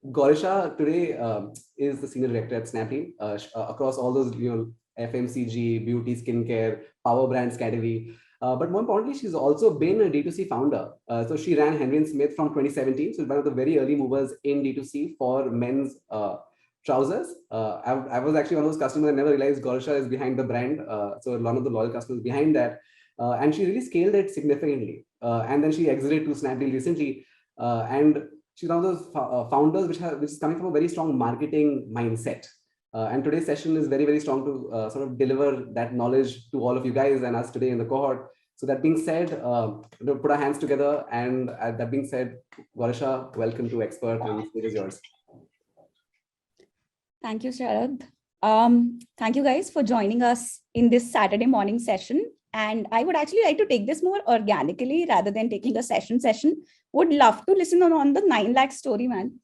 Gaurisha today is the senior director at Snapdeal across all those FMCG, beauty, skincare, power brands category. But more importantly, she's also been a D2C founder. So she ran Henry and Smith from 2017. So one of the very early movers in D2C for men's trousers. I was actually one of those customers. I never realized Gaurisha is behind the brand. So one of the loyal customers behind that. And she really scaled it significantly. And then she exited to Snapdeal recently. And she's one of those founders which is coming from a very strong marketing mindset. And today's session is very, very strong to sort of deliver that knowledge to all of you guys and us today in the cohort. So that being said, put our hands together. And that being said, Gaurisha, welcome to Expert, and the stage is yours. Thank you, Sharad. Thank you guys for joining us in this Saturday morning session. And I would actually like to take this more organically rather than taking a session. Would love to listen on the 9 lakh story, man.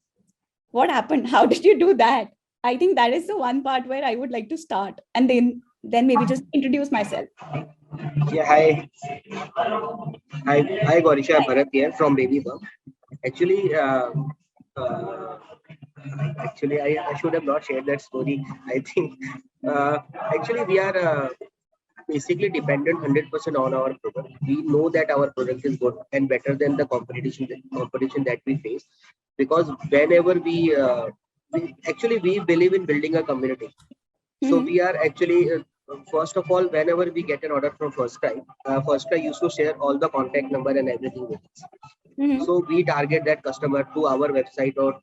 What happened? How did you do that? I think that is the one part where I would like to start, and then maybe just introduce myself. Yeah, hi. Hi, Gaurisha. Bharat here from Baby Bump. Actually, I should have not shared that story. I think, actually, we are basically dependent 100% on our product. We know that our product is good and better than the competition that we face, because whenever we believe in building a community. So we are actually first of all, whenever we get an order from First Cry used to share all the contact number and everything with us. So we target that customer to our website or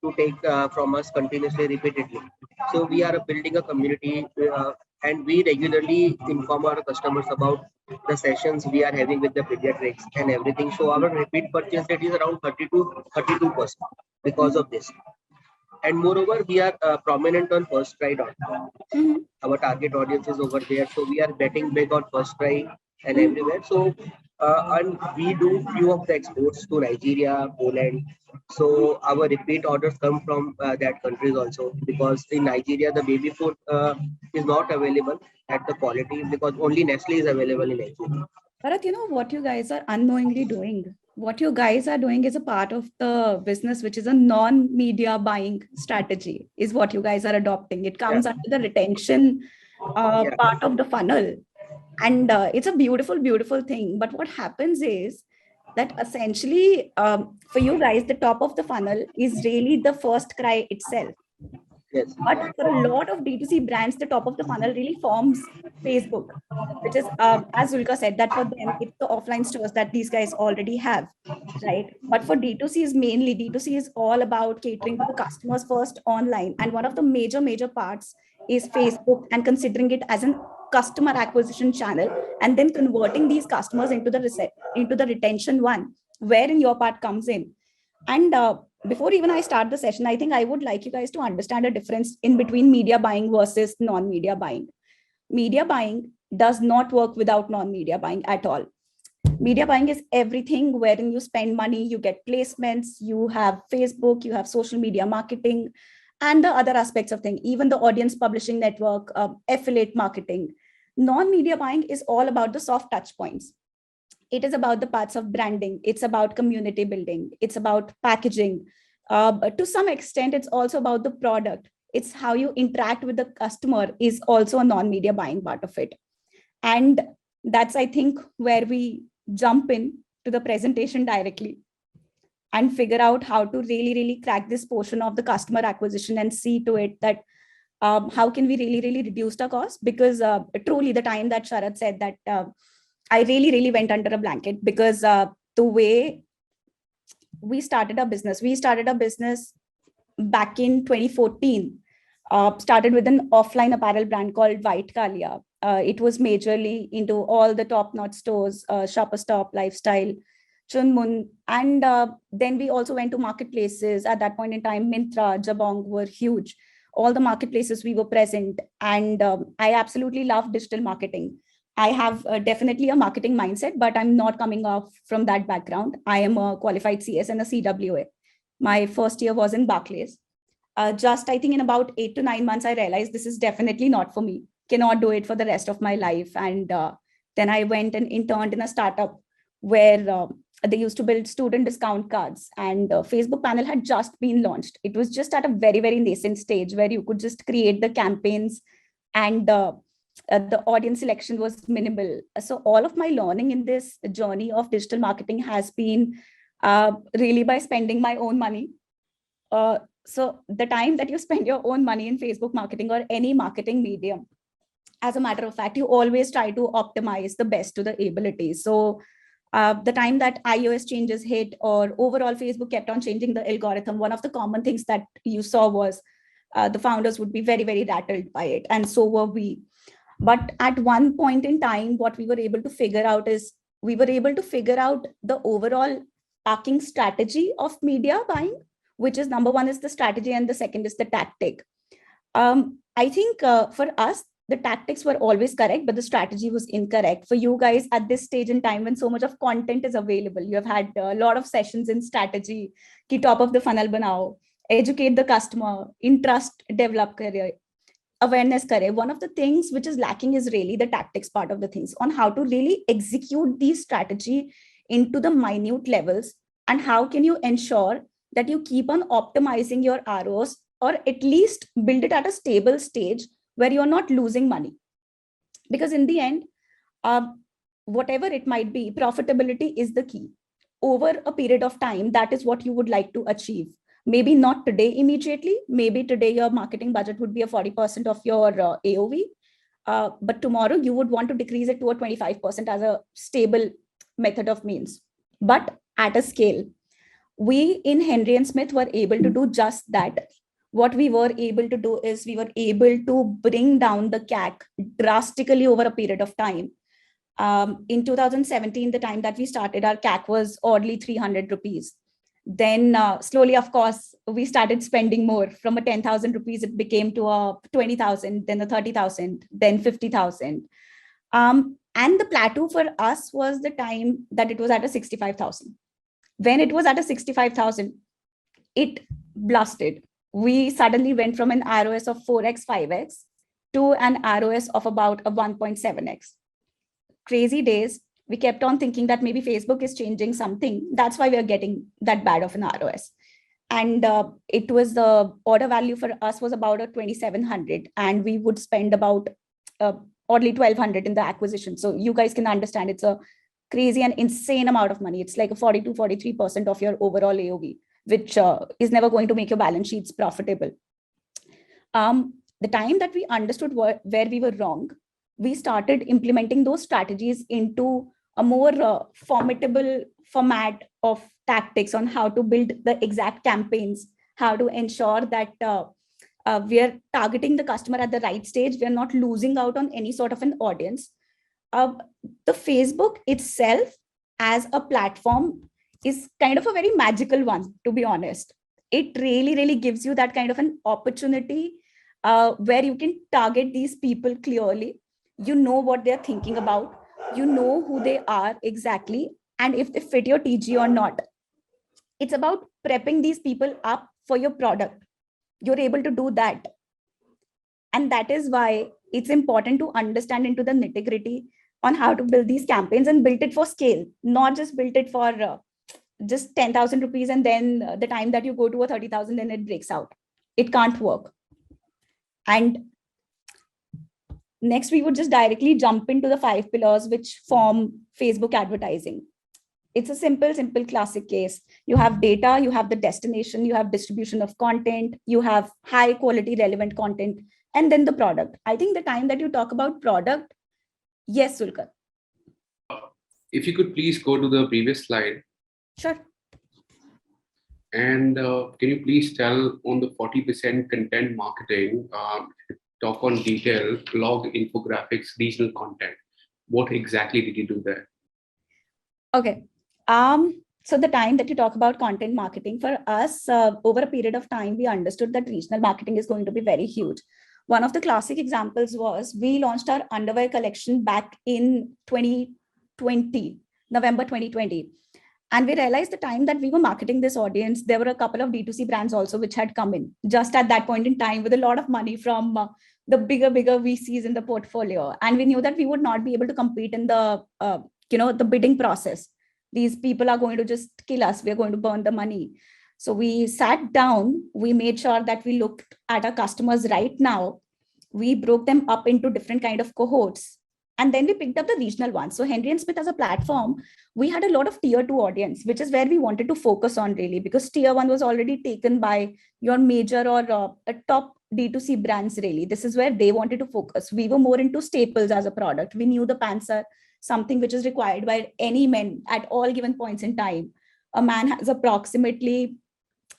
to take from us continuously, repeatedly. So we are building a community, and we regularly inform our customers about the sessions we are having with the pediatrics and everything. So our repeat purchase rate is around 32% because of this. And moreover, we are prominent on firstcry.com. Our target audience is over there. So we are betting big on First Cry and everywhere. So and we do few of the exports to Nigeria, Poland. So our repeat orders come from that countries also, because in Nigeria the baby food is not available at the quality, because only Nestle is available in Nigeria. Bharat, you know what you guys are unknowingly doing? What you guys are doing is a part of the business, which is a non-media buying strategy, is what you guys are adopting. It comes under the retention part of the funnel. And it's a beautiful, beautiful thing. But what happens is that essentially for you guys, the top of the funnel is really the First Cry itself. Yes. But for a lot of D2C brands, the top of the funnel really forms Facebook, which is, as Zulka said, that for them, it's the offline stores that these guys already have, right? But for D2C is all about catering to the customers first online. And one of the major parts is Facebook, and considering it as a customer acquisition channel, and then converting these customers into the retention one, wherein your part comes in. And before even I start the session, I think I would like you guys to understand a difference in between media buying versus non-media buying. Media buying does not work without non-media buying at all. Media buying is everything wherein you spend money, you get placements, you have Facebook, you have social media marketing, and the other aspects of things, even the audience publishing network, affiliate marketing. Non-media buying is all about the soft touch points. It is about the parts of branding. It's about community building. It's about packaging. But to some extent, it's also about the product. It's how you interact with the customer is also a non-media buying part of it. And that's, I think, where we jump in to the presentation directly and figure out how to really crack this portion of the customer acquisition and see to it that how can we really reduce the cost? Because truly the time that Sharad said that I really went under a blanket, because the way we started our business back in 2014, started with an offline apparel brand called White Kalia. It was majorly into all the top-notch stores, Shopper Stop, Lifestyle, Chunmun. And then we also went to marketplaces. At that point in time, Myntra, Jabong were huge. All the marketplaces we were present. And I absolutely love digital marketing. I have definitely a marketing mindset, but I'm not coming off from that background. I am a qualified CS and a CWA. My first year was in Barclays. Just, I think in about 8 to 9 months, I realized this is definitely not for me. Cannot do it for the rest of my life. And then I went and interned in a startup where They used to build student discount cards, and Facebook panel had just been launched. It was just at a very, very nascent stage where you could just create the campaigns, and the audience selection was minimal. So all of my learning in this journey of digital marketing has been really by spending my own money. So the time that you spend your own money in Facebook marketing or any marketing medium, as a matter of fact, you always try to optimize the best to the ability. So the time that iOS changes hit, or overall Facebook kept on changing the algorithm, one of the common things that you saw was the founders would be very, very rattled by it. And so were we. But at one point in time, what we were able to figure out is we were able to figure out the overall arcing strategy of media buying, which is number one is the strategy and the second is the tactic. I think for us, the tactics were always correct, but the strategy was incorrect. For you guys at this stage in time when so much of content is available, you have had a lot of sessions in strategy, ki top of the funnel banao, educate the customer, interest develop career, awareness kare. One of the things which is lacking is really the tactics part of the things, on how to really execute these strategy into the minute levels, and how can you ensure that you keep on optimizing your ROAS, or at least build it at a stable stage where you're not losing money. Because in the end, whatever it might be, profitability is the key. Over a period of time, that is what you would like to achieve. Maybe not today immediately. Maybe today your marketing budget would be a 40% of your AOV. But tomorrow you would want to decrease it to a 25% as a stable method of means. But at a scale, we in Henry and Smith were able to do just that. What we were able to do is we were able to bring down the CAC drastically over a period of time. In 2017, the time that we started, our CAC was oddly 300 rupees. Then slowly, of course, we started spending more. From a 10,000 rupees, it became to a 20,000, then a 30,000, then 50,000. And the plateau for us was the time that it was at a 65,000. When it was at a 65,000, it blasted. We suddenly went from an ROS of 4x, 5x to an ROS of about a 1.7x. Crazy days. We kept on thinking that maybe Facebook is changing something. That's why we are getting that bad of an ROS. And it was the order value for us was about a 2,700, and we would spend about oddly 1,200 in the acquisition. So you guys can understand it's a crazy and insane amount of money. It's like a 42, 43% of your overall AOV, which is never going to make your balance sheets profitable. The time that we understood where we were wrong, we started implementing those strategies into a more formidable format of tactics on how to build the exact campaigns, how to ensure that we are targeting the customer at the right stage. We are not losing out on any sort of an audience. The Facebook itself as a platform is kind of a very magical one, to be honest. It really, really gives you that kind of an opportunity where you can target these people clearly. You know what they're thinking about. You know who they are exactly, and if they fit your TG or not. It's about prepping these people up for your product. You're able to do that. And that is why it's important to understand into the nitty-gritty on how to build these campaigns and build it for scale, not just build it for just 10,000 rupees and then the time that you go to a 30,000, then it breaks out. It can't work. And next, we would just directly jump into the 5 pillars which form Facebook advertising. It's a simple classic case. You have data, you have the destination, you have distribution of content, you have high quality relevant content, and then the product. I think the time that you talk about product, yes, Sulkar. If you could please go to the previous slide. Sure. And can you please tell on the 40% content marketing, talk on detail, blog, infographics, regional content. What exactly did you do there? Okay. So the time that you talk about content marketing, for us, over a period of time, we understood that regional marketing is going to be very huge. One of the classic examples was we launched our underwear collection back in 2020, November 2020. And we realized the time that we were marketing this audience, there were a couple of D2C brands also which had come in just at that point in time with a lot of money from the bigger VCs in the portfolio. And we knew that we would not be able to compete in the, the bidding process. These people are going to just kill us. We're going to burn the money. So we sat down, we made sure that we looked at our customers right now. We broke them up into different kind of cohorts. And then we picked up the regional ones. So Henry and Smith as a platform, we had a lot of tier 2 audience, which is where we wanted to focus on really, because tier 1 was already taken by your major or a top D2C brands really. This is where they wanted to focus. We were more into staples as a product. We knew the pants are something which is required by any men at all given points in time. A man has approximately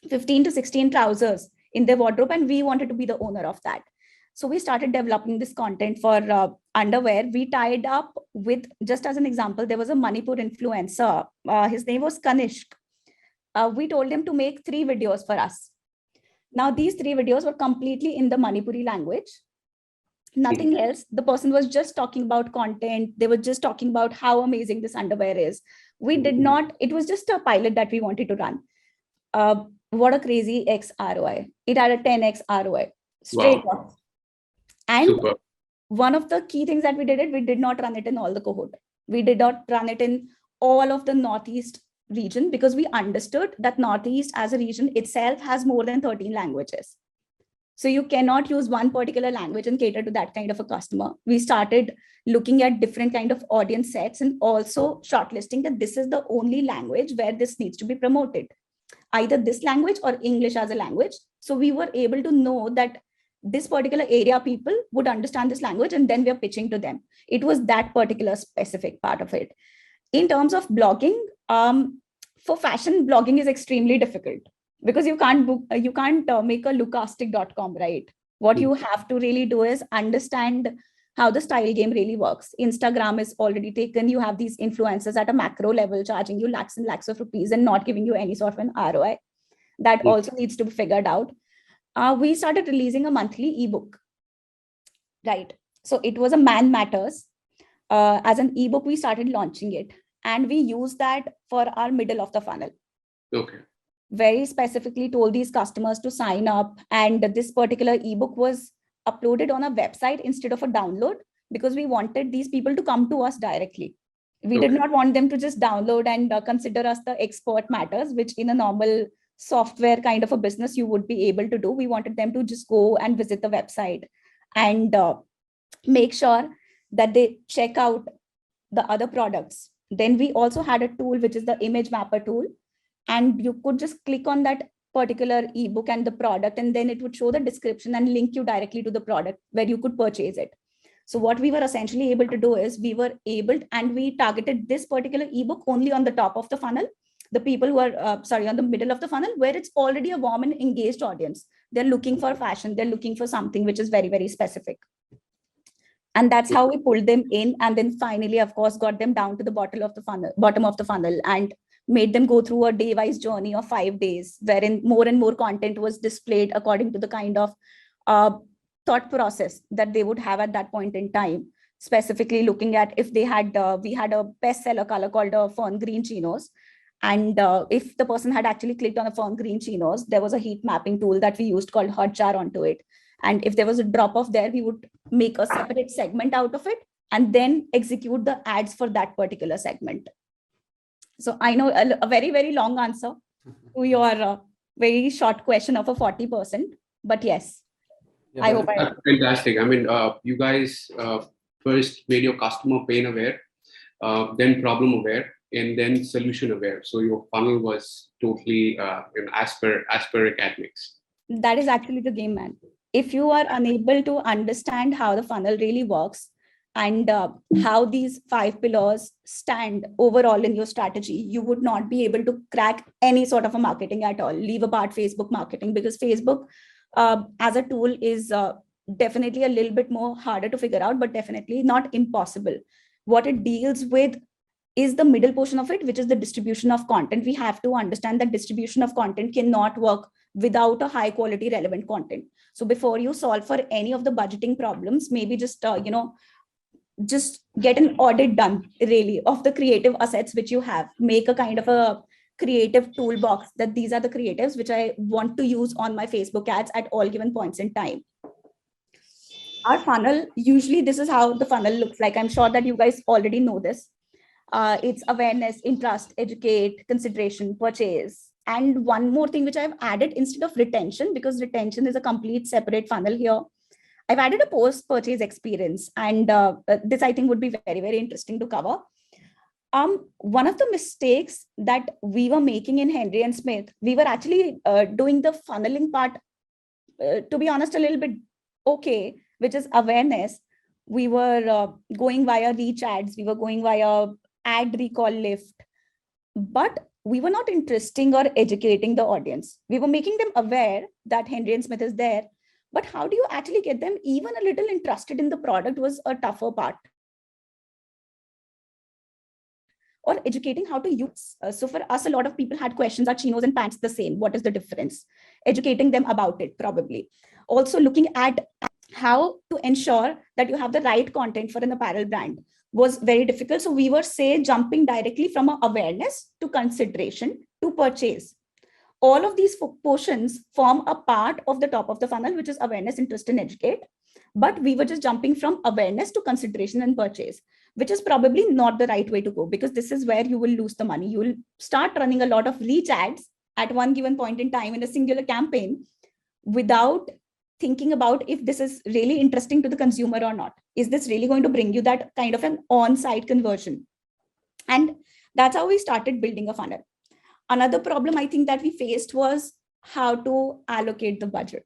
15 to 16 trousers in their wardrobe, and we wanted to be the owner of that. So we started developing this content for underwear. We tied up with, just as an example, there was a Manipur influencer. His name was Kanishk. We told him to make 3 videos for us. Now, these 3 videos were completely in the Manipuri language. Nothing else. The person was just talking about content. They were just talking about how amazing this underwear is. We did not, it was just a pilot that we wanted to run. What a crazy X ROI. It had a 10X ROI straight up. And super. One of the key things that we did, we did not run it in all the cohort. We did not run it in all of the Northeast region, because we understood that Northeast as a region itself has more than 13 languages. So you cannot use one particular language and cater to that kind of a customer. We started looking at different kind of audience sets and also shortlisting that this is the only language where this needs to be promoted, either this language or English as a language. So we were able to know that this particular area people would understand this language, and then we are pitching to them. It was that particular specific part of it. In terms of blogging, for fashion, blogging is extremely difficult because you can't make a lookastic.com, right? What you have to really do is understand how the style game really works. Instagram is already taken. You have these influencers at a macro level charging you lakhs and lakhs of rupees and not giving you any sort of an ROI. That also needs to be figured out. We started releasing a monthly ebook, right? So it was a Man Matters. As an ebook, we started launching it, and we used that for our middle of the funnel. Okay. Very specifically told these customers to sign up, and this particular ebook was uploaded on a website instead of a download, because we wanted these people to come to us directly. We did not want them to just download and consider us the expert matters, which in a normal software kind of a business you would be able to do. We wanted them to just go and visit the website and make sure that they check out the other products. Then we also had a tool, which is the image mapper tool. And you could just click on that particular ebook and the product, and then it would show the description and link you directly to the product where you could purchase it. So what we were essentially able to do is we targeted this particular ebook only on the top of the funnel. The people who are, on the middle of the funnel, where it's already a warm and engaged audience. They're looking for fashion. They're looking for something which is very, very specific. And that's how we pulled them in. And then finally, of course, got them down to the bottom of the funnel and made them go through a day-wise journey of 5 days, wherein more and more content was displayed according to the kind of thought process that they would have at that point in time. Specifically looking at if they had, we had a bestseller color called fern green chinos. And if the person had actually clicked on a fern green chinos, there was a heat mapping tool that we used called Hotjar onto it. And if there was a drop off there, we would make a separate segment out of it and then execute the ads for that particular segment. So I know a very, very long answer to your very short question of a 40%, but yes, yeah, I hope that's fantastic. I mean, you guys first made your customer pain aware, then problem aware, and then solution aware. So your funnel was totally as per academics. That is actually the game, man. If you are unable to understand how the funnel really works and how these 5 pillars stand overall in your strategy, you would not be able to crack any sort of a marketing at all. Leave apart Facebook marketing, because Facebook as a tool is definitely a little bit more harder to figure out, but definitely not impossible. What it deals with is the middle portion of it, which is the distribution of content. We have to understand that distribution of content cannot work without a high quality relevant content. So before you solve for any of the budgeting problems, maybe just just get an audit done really of the creative assets which you have. Make a kind of a creative toolbox that these are the creatives which I want to use on my Facebook ads at all given points in time. Our funnel, usually this is how the funnel looks like. I'm sure that you guys already know this. It's awareness, interest, educate, consideration, purchase. And one more thing which I've added instead of retention, because retention is a complete separate funnel here, I've added a post-purchase experience. And this I think would be very, very interesting to cover. One of the mistakes that we were making in Henry and Smith, we were actually doing the funneling part, to be honest, a little bit okay, which is awareness. We were going via reach ads, we were going via ad recall lift, but we were not interesting or educating the audience. We were making them aware that Henry and Smith is there, but how do you actually get them even a little interested in the product was a tougher part. Or educating how to use. So for us, a lot of people had questions, are chinos and pants the same? What is the difference? Educating them about it, probably. Also looking at how to ensure that you have the right content for an apparel brand was very difficult. So we were, say, jumping directly from awareness to consideration to purchase. All of these portions form a part of the top of the funnel, which is awareness, interest, and educate. But we were just jumping from awareness to consideration and purchase, which is probably not the right way to go, because this is where you will lose the money. You will start running a lot of reach ads at one given point in time in a singular campaign without thinking about if this is really interesting to the consumer or not. Is this really going to bring you that kind of an on-site conversion? And that's how we started building a funnel. Another problem I think that we faced was how to allocate the budget.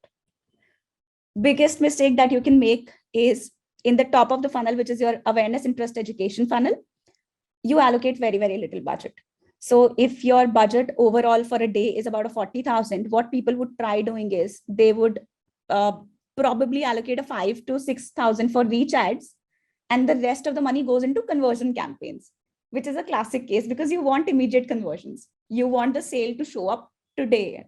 Biggest mistake that you can make is in the top of the funnel, which is your awareness, interest, education funnel, you allocate very, very little budget. So if your budget overall for a day is about a 40,000, what people would try doing is they would probably allocate a 5,000 to 6,000 for reach ads, and the rest of the money goes into conversion campaigns, which is a classic case because you want immediate conversions. You want the sale to show up today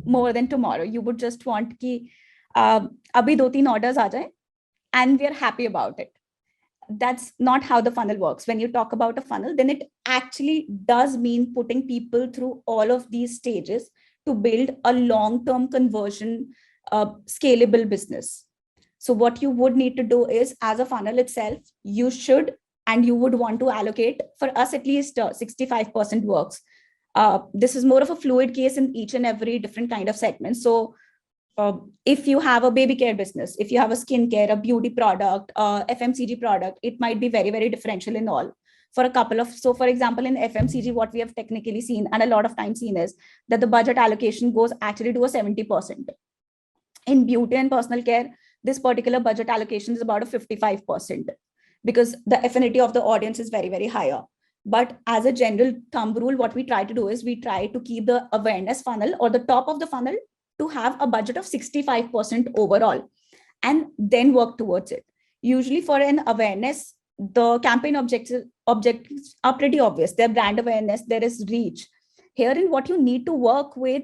more than tomorrow. You would just want ki abhi 2-3 orders aa jaye and we are happy about it. That's not how the funnel works. When you talk about a funnel, then it actually does mean putting people through all of these stages to build a long-term conversion, scalable business. So what you would need to do is, as a funnel itself, you should and you would want to allocate, for us at least 65% works. This is more of a fluid case in each and every different kind of segment. So if you have a baby care business, if you have a skincare, a beauty product, FMCG product, it might be very, very differential in all. For a couple of, so for example, in FMCG, what we have technically seen and a lot of time seen is that the budget allocation goes actually to a 70%. In beauty and personal care, this particular budget allocation is about a 55% because the affinity of the audience is very, very higher. But as a general thumb rule, what we try to do is we try to keep the awareness funnel or the top of the funnel to have a budget of 65% overall and then work towards it. Usually for an awareness, the campaign objectives are pretty obvious. They're brand awareness, there is reach. Herein what you need to work with,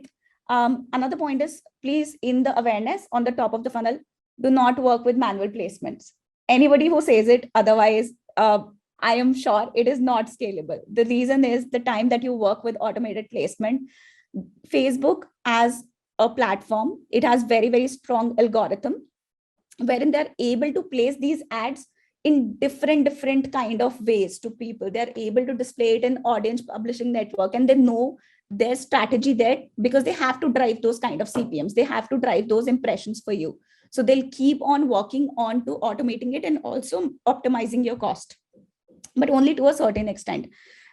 another point is, please, in the awareness on the top of the funnel, do not work with manual placements. Anybody who says it otherwise, I am sure it is not scalable. The reason is the time that you work with automated placement. Facebook as a platform, it has very, very strong algorithm wherein they're able to place these ads in different kind of ways to people. They're able to display it in audience publishing network, and they know their strategy there because they have to drive those kind of CPMs. They have to drive those impressions for you. So they'll keep on working on to automating it and also optimizing your cost, but only to a certain extent.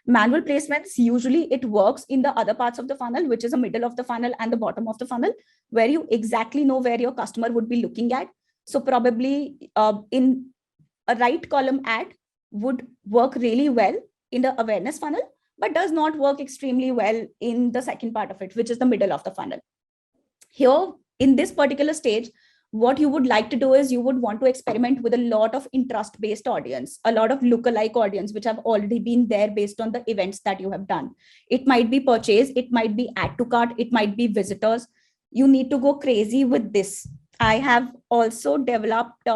Manual placements, usually it works in the other parts of the funnel, which is the middle of the funnel and the bottom of the funnel, where you exactly know where your customer would be looking at. So probably in a right column ad would work really well in the awareness funnel, but does not work extremely well in the second part of it, which is the middle of the funnel. Here, in this particular stage, what you would like to do is you would want to experiment with a lot of interest-based audience, a lot of lookalike audience, which have already been there based on the events that you have done. It might be purchase, it might be add to cart, it might be visitors. You need to go crazy with this. I have also developed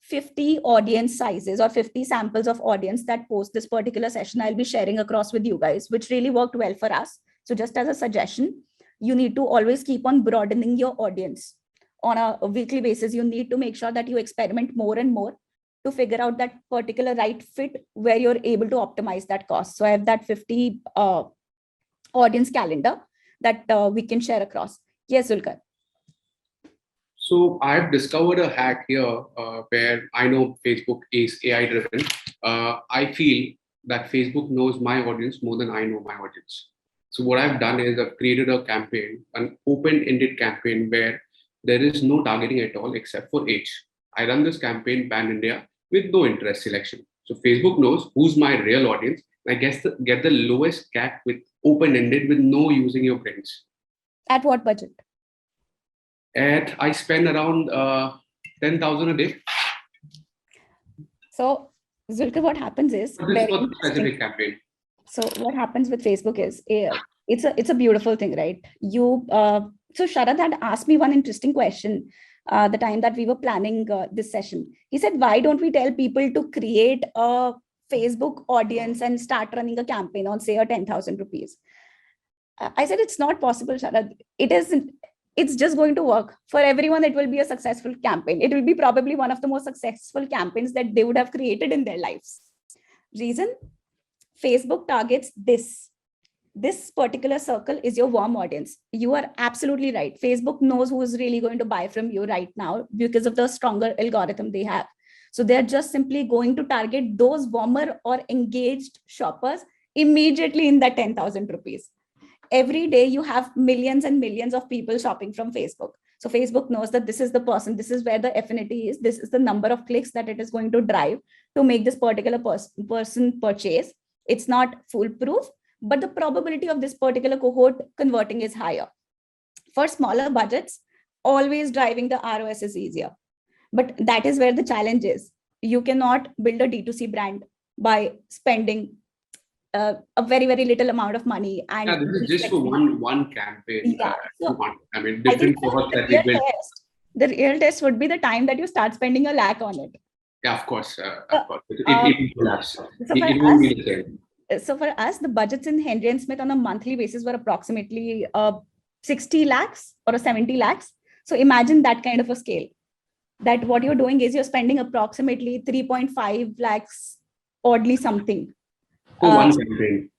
50 audience sizes or 50 samples of audience that post this particular session I'll be sharing across with you guys, which really worked well for us. So just as a suggestion, you need to always keep on broadening your audience. On a weekly basis, you need to make sure that you experiment more and more to figure out that particular right fit where you're able to optimize that cost. So I have that 50 audience calendar that we can share across. Yes, Zulkar. So I've discovered a hack here where I know Facebook is AI driven. I feel that Facebook knows my audience more than I know my audience. So what I've done is I've created a campaign, an open-ended campaign where there is no targeting at all except for age. I run this campaign pan India with no interest selection. So Facebook knows who's my real audience. I guess get the lowest CAC with open-ended with no using your brains. At what budget? I spend around 10,000 a day. So, Zulkar, what happens is This is for the specific campaign. So what happens with Facebook is it's a beautiful thing, right? So Sharad had asked me one interesting question the time that we were planning this session. He said, why don't we tell people to create a Facebook audience and start running a campaign on, say, 10,000 rupees? I said, it's not possible, Sharad. It isn't. It's just going to work for everyone. It will be a successful campaign. It will be probably one of the most successful campaigns that they would have created in their lives. Reason? Facebook targets this particular circle is your warm audience. You are absolutely right. Facebook knows who is really going to buy from you right now because of the stronger algorithm they have. So they're just simply going to target those warmer or engaged shoppers immediately in that 10,000 rupees. Every day you have millions and millions of people shopping from Facebook. So Facebook knows that this is the person, this is where the affinity is, this is the number of clicks that it is going to drive to make this particular person purchase. It's not foolproof, but the probability of this particular cohort converting is higher. For smaller budgets, always driving the ROS is easier. But that is where the challenge is. You cannot build a D2C brand by spending a very, very little amount of money. And yeah, this is just for one campaign. Yeah. So, I mean, different cohorts that we build. The real test would be the time that you start spending a lakh on it. Yeah, of course. Of course. It collapse. It won't be the same. So for us, the budgets in Henry and Smith on a monthly basis were approximately 60 lakhs or 70 lakhs. So imagine that kind of a scale. That what you're doing is you're spending approximately 3.5 lakhs, oddly something. For one campaign.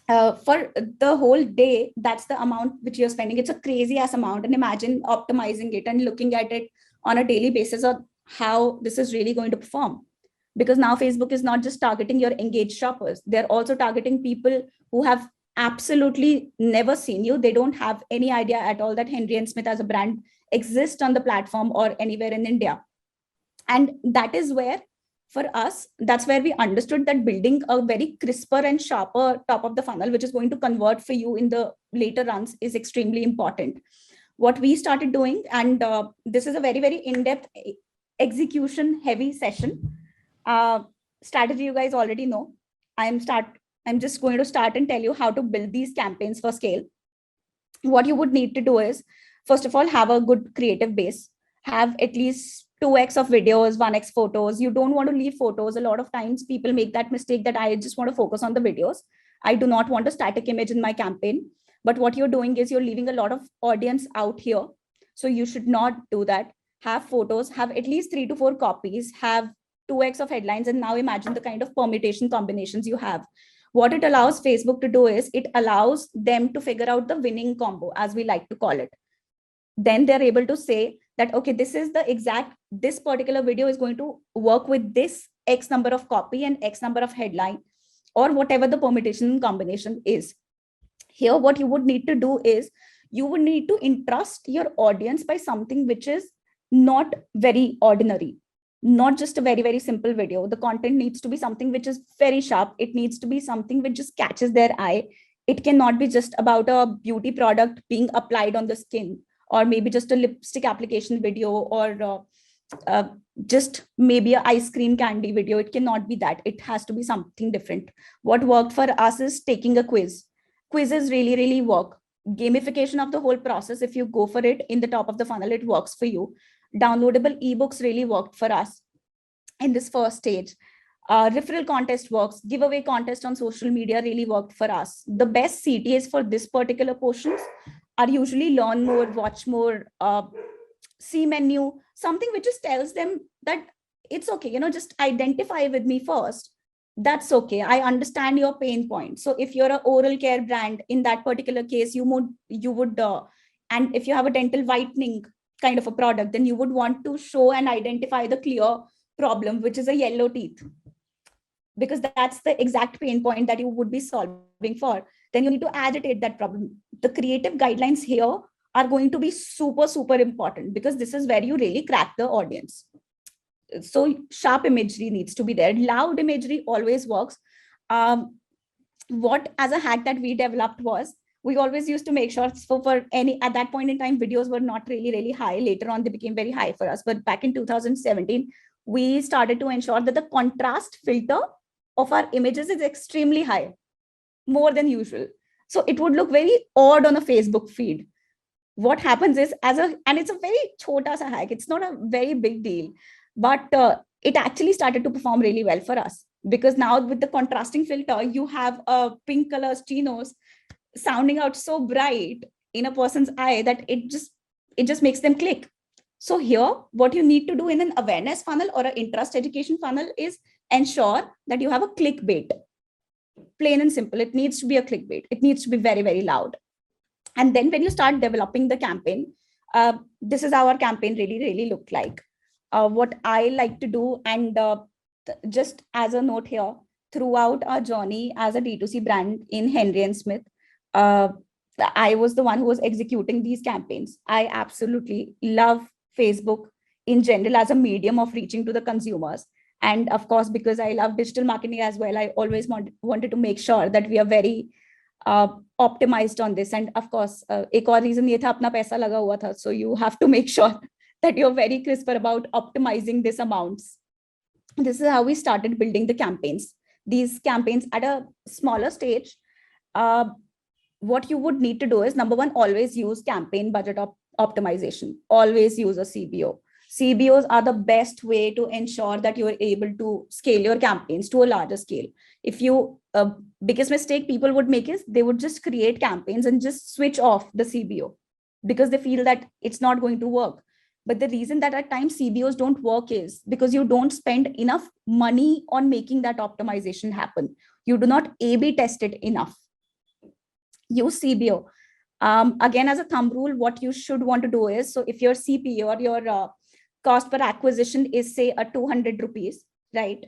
For the whole day, that's the amount which you're spending. It's a crazy ass amount. And imagine optimizing it and looking at it on a daily basis of how this is really going to perform. Because now Facebook is not just targeting your engaged shoppers. They're also targeting people who have absolutely never seen you. They don't have any idea at all that Henry and Smith as a brand exists on the platform or anywhere in India. And that is where, for us, that's where we understood that building a very crisper and sharper top of the funnel, which is going to convert for you in the later runs, is extremely important. What we started doing, and this is a very, very in-depth execution heavy session. Strategy you guys already know. I'm just going to start and tell you how to build these campaigns for scale. What you would need to do is, first of all, have a good creative base. Have at least 2x of videos, 1x photos. You don't want to leave photos. A lot of times people make that mistake that I just want to focus on the videos. I do not want a static image in my campaign. But what you're doing is you're leaving a lot of audience out here. So you should not do that. Have photos, have at least 3 to 4 copies, have 2x of headlines, and now imagine the kind of permutation combinations you have. What it allows Facebook to do is it allows them to figure out the winning combo, as we like to call it. Then they're able to say that, okay, this particular video is going to work with this X number of copy and X number of headline, or whatever the permutation combination is. Here, what you would need to do is you would need to entrust your audience by something which is not very ordinary. Not just a very, very simple video. The content needs to be something which is very sharp. It needs to be something which just catches their eye. It cannot be just about a beauty product being applied on the skin, or maybe just a lipstick application video, or just maybe an ice cream candy video. It cannot be that. It has to be something different. What worked for us is taking a quiz. Quizzes really, really work. Gamification of the whole process, if you go for it in the top of the funnel, it works for you. Downloadable ebooks really worked for us in this first stage. Referral contest works. Giveaway contest on social media really worked for us. The best CTAs for this particular portions are usually learn more, watch more, see menu, something which just tells them that it's okay, just identify with me first. That's okay. I understand your pain point. So if you're an oral care brand, in that particular case, you would and if you have a dental whitening kind of a product, then you would want to show and identify the clear problem, which is a yellow teeth, because that's the exact pain point that you would be solving for. Then you need to agitate that problem. The creative guidelines here are going to be super, super important, because this is where you really crack the audience. So sharp imagery needs to be there. Loud imagery always works. What as a hack that we developed was, we always used to make sure for any, at that point in time, videos were not really high. Later on, they became very high for us. But back in 2017, we started to ensure that the contrast filter of our images is extremely high, more than usual. So it would look very odd on a Facebook feed. What happens is, and it's a very chota sa hack, it's not a very big deal, but it actually started to perform really well for us, because now with the contrasting filter, you have a pink color chinos sounding out so bright in a person's eye that it just makes them click. So here, what you need to do in an awareness funnel or an interest education funnel is ensure that you have a clickbait. Plain and simple. It needs to be a clickbait. It needs to be very, very loud. And then when you start developing the campaign, this is how our campaign really looked like. What I like to do, and just as a note here, throughout our journey as a D2C brand in Henry and Smith, I was the one who was executing these campaigns. I absolutely love Facebook in general as a medium of reaching to the consumers. And of course, because I love digital marketing as well, I always wanted to make sure that we are very optimized on this. And of course, एक और reason ये था, अपना पैसा लगा हुआ था. So you have to make sure that you're very crisp about optimizing these amounts. This is how we started building the campaigns. These campaigns at a smaller stage, what you would need to do is, number one, always use campaign budget optimization. Always use a CBO. CBOs are the best way to ensure that you are able to scale your campaigns to a larger scale. If you, biggest mistake people would make is they would just create campaigns and just switch off the CBO because they feel that it's not going to work. But the reason that at times CBOs don't work is because you don't spend enough money on making that optimization happen. You do not A/B test it enough. Use CBO. Again, as a thumb rule, what you should want to do is, so if your CPA or your cost per acquisition is say a 200 rupees, right?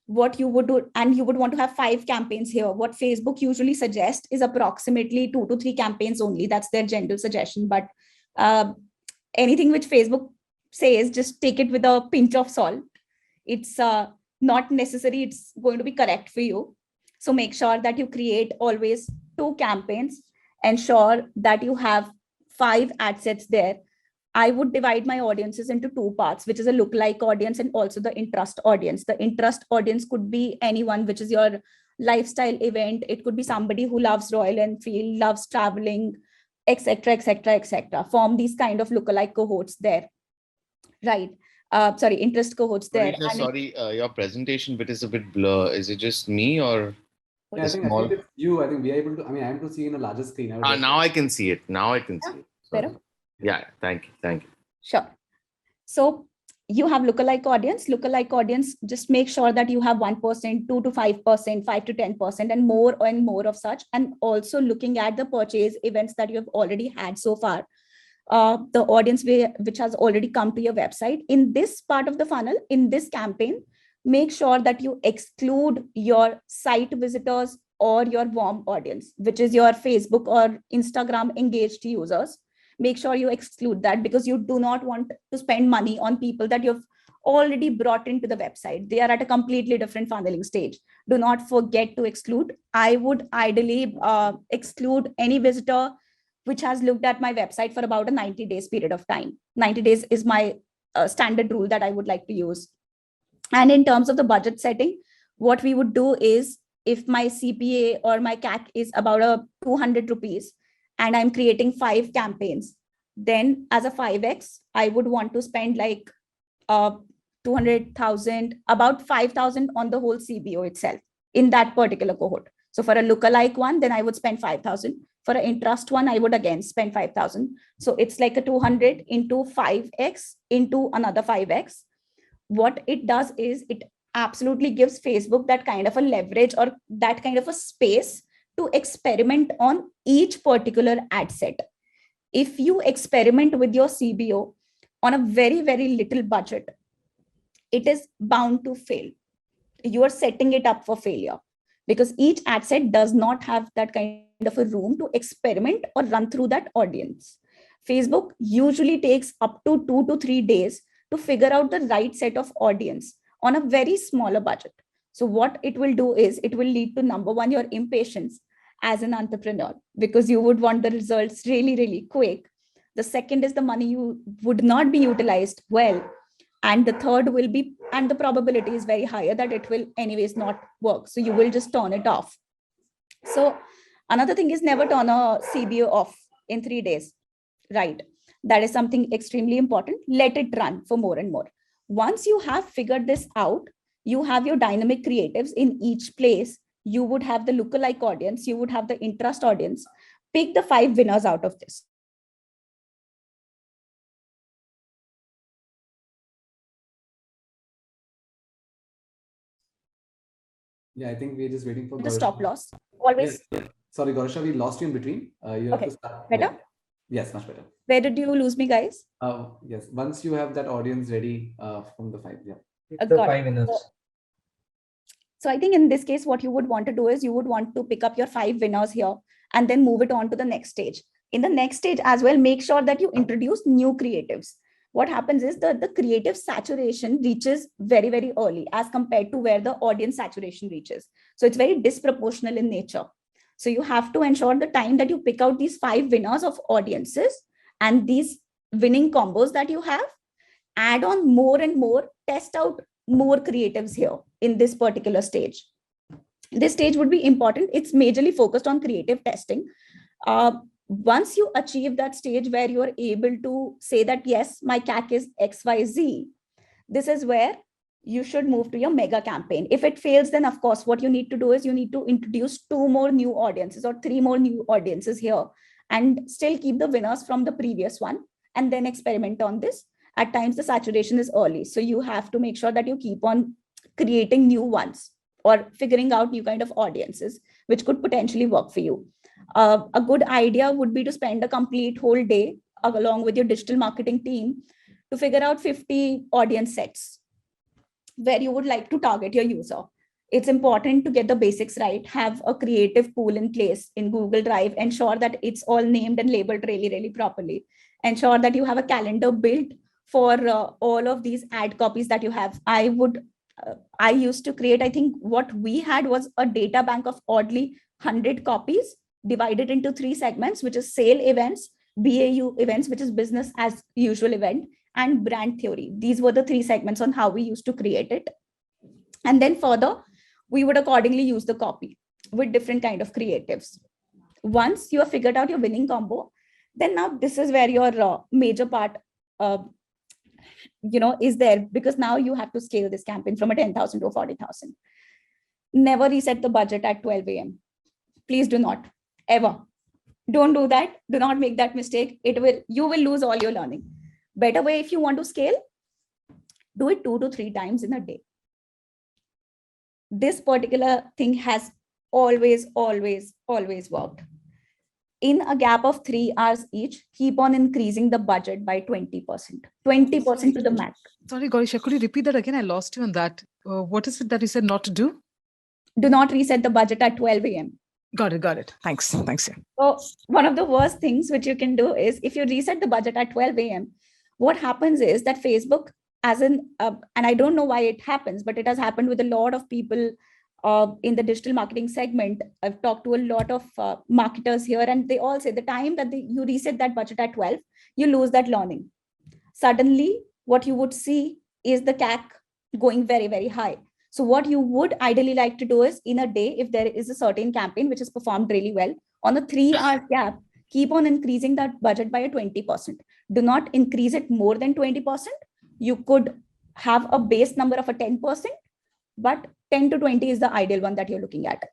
What you would do, and you would want to have 5 campaigns here. What Facebook usually suggests is approximately 2 to 3 campaigns only. That's their general suggestion. But anything which Facebook says, just take it with a pinch of salt. It's not necessary. It's going to be correct for you. So make sure that you create always 2 campaigns. Ensure that you have 5 ad sets there. I would divide my audiences into 2 parts, which is a lookalike audience and also the interest audience. The interest audience could be anyone, which is your lifestyle event. It could be somebody who loves Royal Enfield, loves traveling, etc., etc., etc. Form these kind of lookalike cohorts there, right? Interest cohorts there. Sorry, your presentation bit is a bit blur. Is it just me or? Yeah, I think it's you. I think we are able to. I mean, I am to see in a larger screen. Now I can see it. Now I can see it. Better? Yeah, thank you. Thank you. Sure. So you have lookalike audience. Lookalike audience, just make sure that you have 1%, 2 to 5%, 5 to 10%, and more of such. And also looking at the purchase events that you have already had so far. The audience which has already come to your website. In this part of the funnel, in this campaign, make sure that you exclude your site visitors or your warm audience, which is your Facebook or Instagram engaged users. Make sure you exclude that, because you do not want to spend money on people that you've already brought into the website. They are at a completely different funneling stage. Do not forget to exclude. I would ideally exclude any visitor which has looked at my website for about a 90 days period of time. 90 days is my standard rule that I would like to use. And in terms of the budget setting, what we would do is, if my CPA or my CAC is about a 200 rupees and I'm creating 5 campaigns, then as a 5x, I would want to spend like 200,000, about 5,000 on the whole CBO itself in that particular cohort. So for a lookalike one, then I would spend 5,000. For an interest one, I would again spend 5,000. So it's like a 200 into 5x into another 5x. what it does is it absolutely gives Facebook that kind of a leverage or that kind of a space to experiment on each particular ad set. If you experiment with your CBO on a very, very little budget, it is bound to fail. You are setting it up for failure because each ad set does not have that kind of a room to experiment or run through that audience. Facebook usually takes up to 2 to 3 days to figure out the right set of audience on a very smaller budget. So what it will do is it will lead to, number one, your impatience as an entrepreneur, because you would want the results really, really quick. The second is the money you would not be utilized well. And the third will be, and the probability is very higher that it will anyways not work. So you will just turn it off. So another thing is never turn a CBO off in 3 days, right? That is something extremely important. Let it run for more and more. Once you have figured this out, you have your dynamic creatives in each place. You would have the lookalike audience. You would have the interest audience. Pick the 5 winners out of this. Yeah, I think we're just waiting for the Gaurisha. Stop loss. Always. Yeah. Sorry, Gaurisha, we lost you in between. You have Okay. to start. Better? Yeah. Yes, much better. Where did you lose me, guys? Yes, once you have that audience ready from the 5, yeah. The 5 winners. So I think in this case, what you would want to do is you would want to pick up your 5 winners here and then move it on to the next stage. In the next stage as well, make sure that you introduce new creatives. What happens is the creative saturation reaches very, very early as compared to where the audience saturation reaches. So it's very disproportional in nature. So you have to ensure the time that you pick out these 5 winners of audiences and these winning combos that you have, add on more and more, test out more creatives here in this particular stage. This stage would be important. It's majorly focused on creative testing. Once you achieve that stage where you are able to say that, yes, my CAC is XYZ, this is where you should move to your mega campaign. If it fails, then of course, what you need to do is you need to introduce 2 more new audiences or 3 more new audiences here and still keep the winners from the previous one and then experiment on this. At times, the saturation is early. So you have to make sure that you keep on creating new ones or figuring out new kind of audiences, which could potentially work for you. A good idea would be to spend a complete whole day along with your digital marketing team to figure out 50 audience sets where you would like to target your user. It's important to get the basics right, have a creative pool in place in Google Drive, ensure that it's all named and labeled really, really properly. Ensure that you have a calendar built for all of these ad copies that you have. I used to create, I think what we had was a data bank of oddly 100 copies divided into 3 segments, which is sale events, BAU events, which is business as usual event, and brand theory. These were the 3 segments on how we used to create it. And then further, we would accordingly use the copy with different kind of creatives. Once you have figured out your winning combo, then now this is where your major part is there, because now you have to scale this campaign from a 10,000 to a 40,000. Never reset the budget at 12 a.m. Please do not, ever. Don't do that. Do not make that mistake. You will lose all your learning. Better way, if you want to scale, do it 2 to 3 times in a day. This particular thing has always worked. In a gap of 3 hours each, keep on increasing the budget by 20%. 20% to the max. Sorry, Gaurisha, could you repeat that again? I lost you on that. What is it that you said not to do? Do not reset the budget at 12 a.m. Got it. Thanks. Yeah. So one of the worst things which you can do is if you reset the budget at 12 a.m., what happens is that Facebook, and I don't know why it happens, but it has happened with a lot of people in the digital marketing segment. I've talked to a lot of marketers here, and they all say the time that you reset that budget at 12, you lose that learning. Suddenly, what you would see is the CAC going very, very high. So what you would ideally like to do is in a day, if there is a certain campaign which is performed really well, on a 3-hour gap, keep on increasing that budget by a 20%. Do not increase it more than 20%. You could have a base number of a 10%, but 10 to 20 is the ideal one that you're looking at.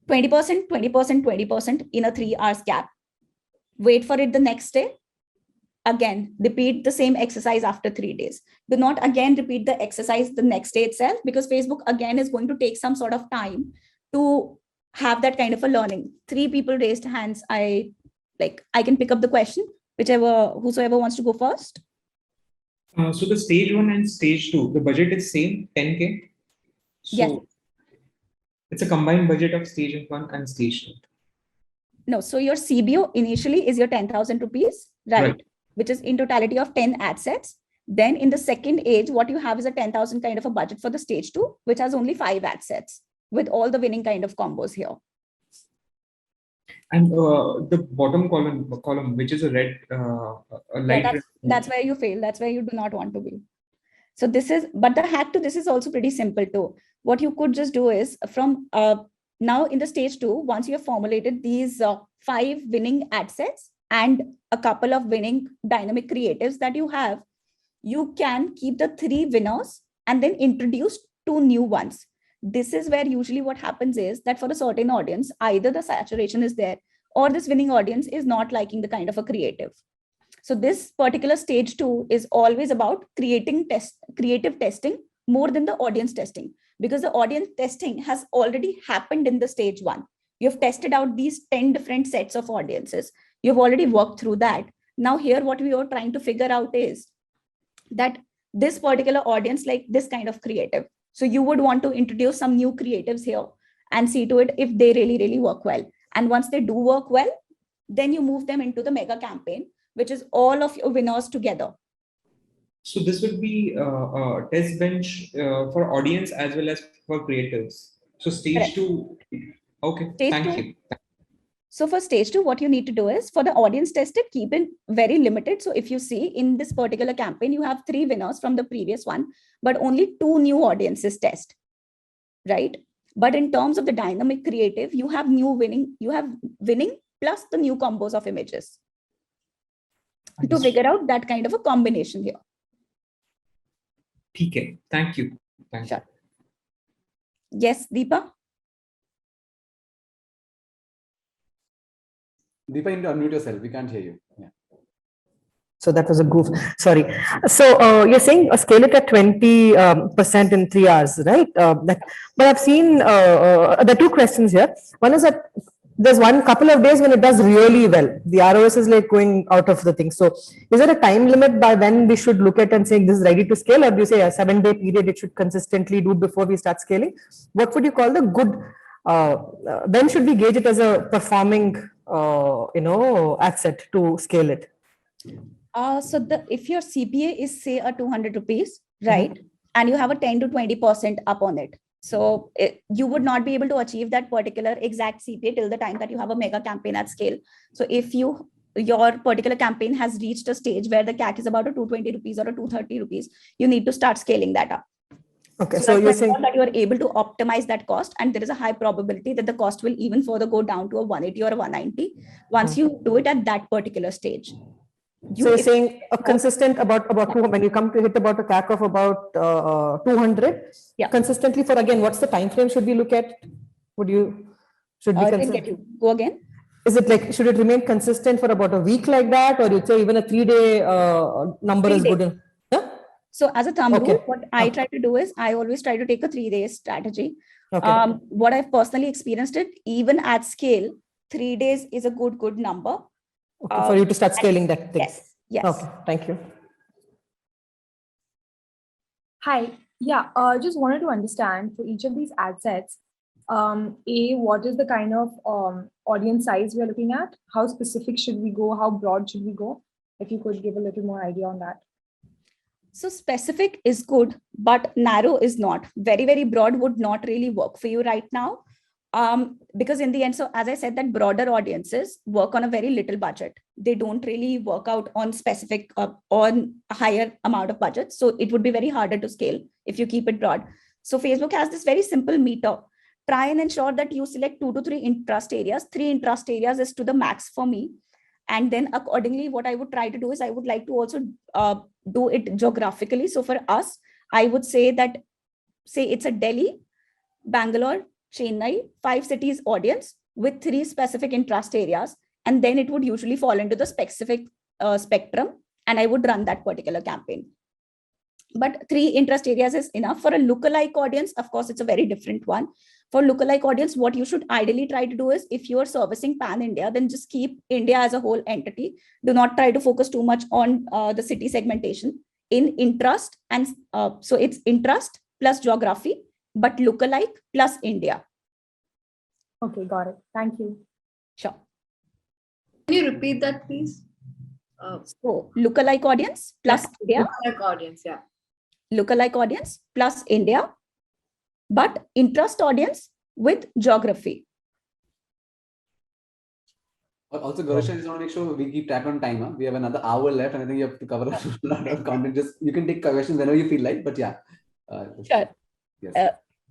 20%, 20%, 20% in a 3 hours gap. Wait for it the next day. again repeat the same exercise after 3 days. Do not again repeat the exercise the next day itself, because Facebook again is going to take some sort of time to have that kind of a learning. 3 people raised hands. I can pick up the question, whosoever wants to go first. So the stage 1 and stage 2, the budget is same, 10K. So yes, it's a combined budget of stage 1 and stage 2. No, so your CBO initially is your 10,000 rupees, right? Which is in totality of 10 ad sets. Then in the second age, what you have is a 10,000 kind of a budget for the stage 2, which has only 5 ad sets with all the winning kind of combos here. And the bottom column, which is a red, a light. Yeah, that's where you fail. That's where you do not want to be. So but the hack to this is also pretty simple too. What you could just do is from now in the stage 2, once you have formulated these 5 winning ad sets and a couple of winning dynamic creatives that you have, you can keep the 3 winners and then introduce 2 new ones. This is where usually what happens is that for a certain audience, either the saturation is there or this winning audience is not liking the kind of a creative. So this particular stage 2 is always about creative testing more than the audience testing, because the audience testing has already happened in the stage 1. You've tested out these 10 different sets of audiences. You've already worked through that. Now here, what we are trying to figure out is that this particular audience like this kind of creative. So you would want to introduce some new creatives here and see to it if they really, really work well. And once they do work well, then you move them into the mega campaign, which is all of your winners together. So this would be a test bench for audience as well as for creators. So stage 2, okay, thank you. So for stage 2, what you need to do is for the audience tested, keep it very limited. So if you see in this particular campaign, you have 3 winners from the previous one, but only 2 new audiences test, right? But in terms of the dynamic creative, you have winning plus the new combos of images to figure out that kind of a combination here. Okay, thank you. Sure. Yes, Deepa? Deepa, you need to unmute yourself. We can't hear you. Yeah. So that was a goof. Sorry. So you're saying scale it at 20% in 3 hours, right? But I've seen there are 2 questions here. One is that there's one couple of days when it does really well. The ROS is like going out of the thing. So is there a time limit by when we should look at and saying this is ready to scale, or do you say a 7-day period it should consistently do before we start scaling? What would you call the good? When should we gauge it as a performing, asset to scale it? So if your CPA is say a 200 rupees, right, and you have a 10 to 20% up on it, so you would not be able to achieve that particular exact CPA till the time that you have a mega campaign at scale. So if your particular campaign has reached a stage where the CAC is about a 220 rupees or a 230 rupees, you need to start scaling that up. Okay, so you're saying that you are able to optimize that cost, and there is a high probability that the cost will even further go down to a 180 or a 190 once you do it at that particular stage. So you're saying a consistent about 200, when you come to hit about a CAC of about 200, consistently for, again, what's the time frame should we look at? Should be consistent? Go again. Is it like, should it remain consistent for about a week like that, or you'd say even a 3-day number is good? Yeah? So as a thumb rule, what I try to do is I always try to take a 3-day strategy. What I've personally experienced it, even at scale, 3 days is a good number. Okay, for you to start scaling that thing. Yes. Okay, thank you. Hi. Yeah, just wanted to understand for each of these ad sets, what is the kind of audience size we are looking at? How specific should we go? How broad should we go? If you could give a little more idea on that. So specific is good, but narrow is not. Very, very broad would not really work for you right now. Because in the end, so as I said, that broader audiences work on a very little budget. They don't really work out on specific, on a higher amount of budget. So it would be very harder to scale if you keep it broad. So Facebook has this very simple meter. Try and ensure that you select 2 to 3 interest areas. 3 interest areas is to the max for me. And then accordingly, what I would try to do is I would like to also do it geographically. So for us, I would say that, say it's a Delhi, Bangalore, Chennai, 5 cities audience with 3 specific interest areas. And then it would usually fall into the specific spectrum. and I would run that particular campaign. But 3 interest areas is enough. For a lookalike audience, of course, it's a very different one. For lookalike audience, what you should ideally try to do is, if you are servicing pan India, then just keep India as a whole entity. Do not try to focus too much on the city segmentation in interest. And so it's interest plus geography, but lookalike plus India. Okay, got it. Thank you. Sure. Can you repeat that, please? So lookalike audience plus India. Lookalike audience, yeah. Lookalike audience plus India, but interest audience with geography. Also, Gaurisha, I just want to make sure we keep track on time. Huh? We have another hour left, and I think you have to cover a lot of content. Just you can take questions whenever you feel like, but yeah. Sure. Yes.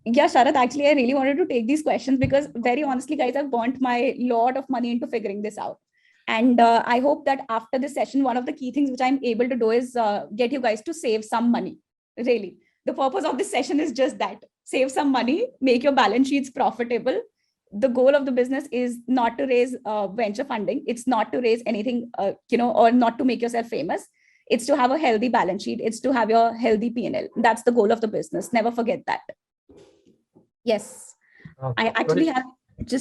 Yeah, Sharath, actually, I really wanted to take these questions because very honestly, guys, I've burnt my lot of money into figuring this out. And I hope that after this session, one of the key things which I'm able to do is get you guys to save some money. Really, the purpose of this session is just that: save some money, make your balance sheets profitable. The goal of the business is not to raise venture funding. It's not to raise anything, or not to make yourself famous. It's to have a healthy balance sheet. It's to have your healthy P&L. That's the goal of the business. Never forget that. Yes. I actually have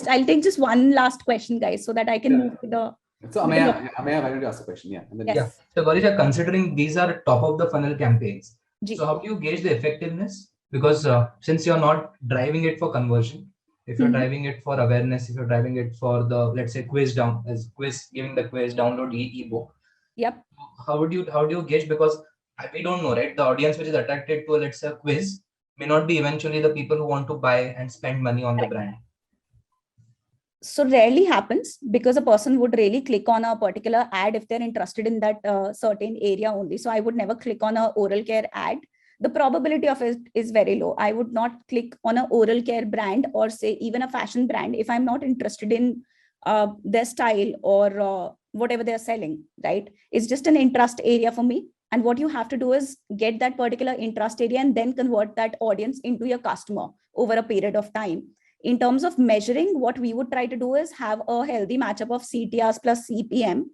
I'll take just one last question, guys, so that I can move to the. So Amaya, why don't you ask a question? Yeah. And then Yes. So Gaurisha, considering these are top of the funnel campaigns, so how do you gauge the effectiveness? Because since you're not driving it for conversion, if you're driving it for awareness, if you're driving it for the, let's say, giving the quiz, download ebook. Yep. How do you gauge? Because we don't know, right? The audience which is attracted to, let's say, a quiz may not be eventually the people who want to buy and spend money on the brand. So rarely happens, because a person would really click on a particular ad if they're interested in that certain area only. So I would never click on a oral care ad. The probability of it is very low. I would not click on an oral care brand or say even a fashion brand if I'm not interested in their style or whatever they're selling, right? It's just an interest area for me. And what you have to do is get that particular interest area and then convert that audience into your customer over a period of time. In terms of measuring, what we would try to do is have a healthy matchup of CTRs plus CPM.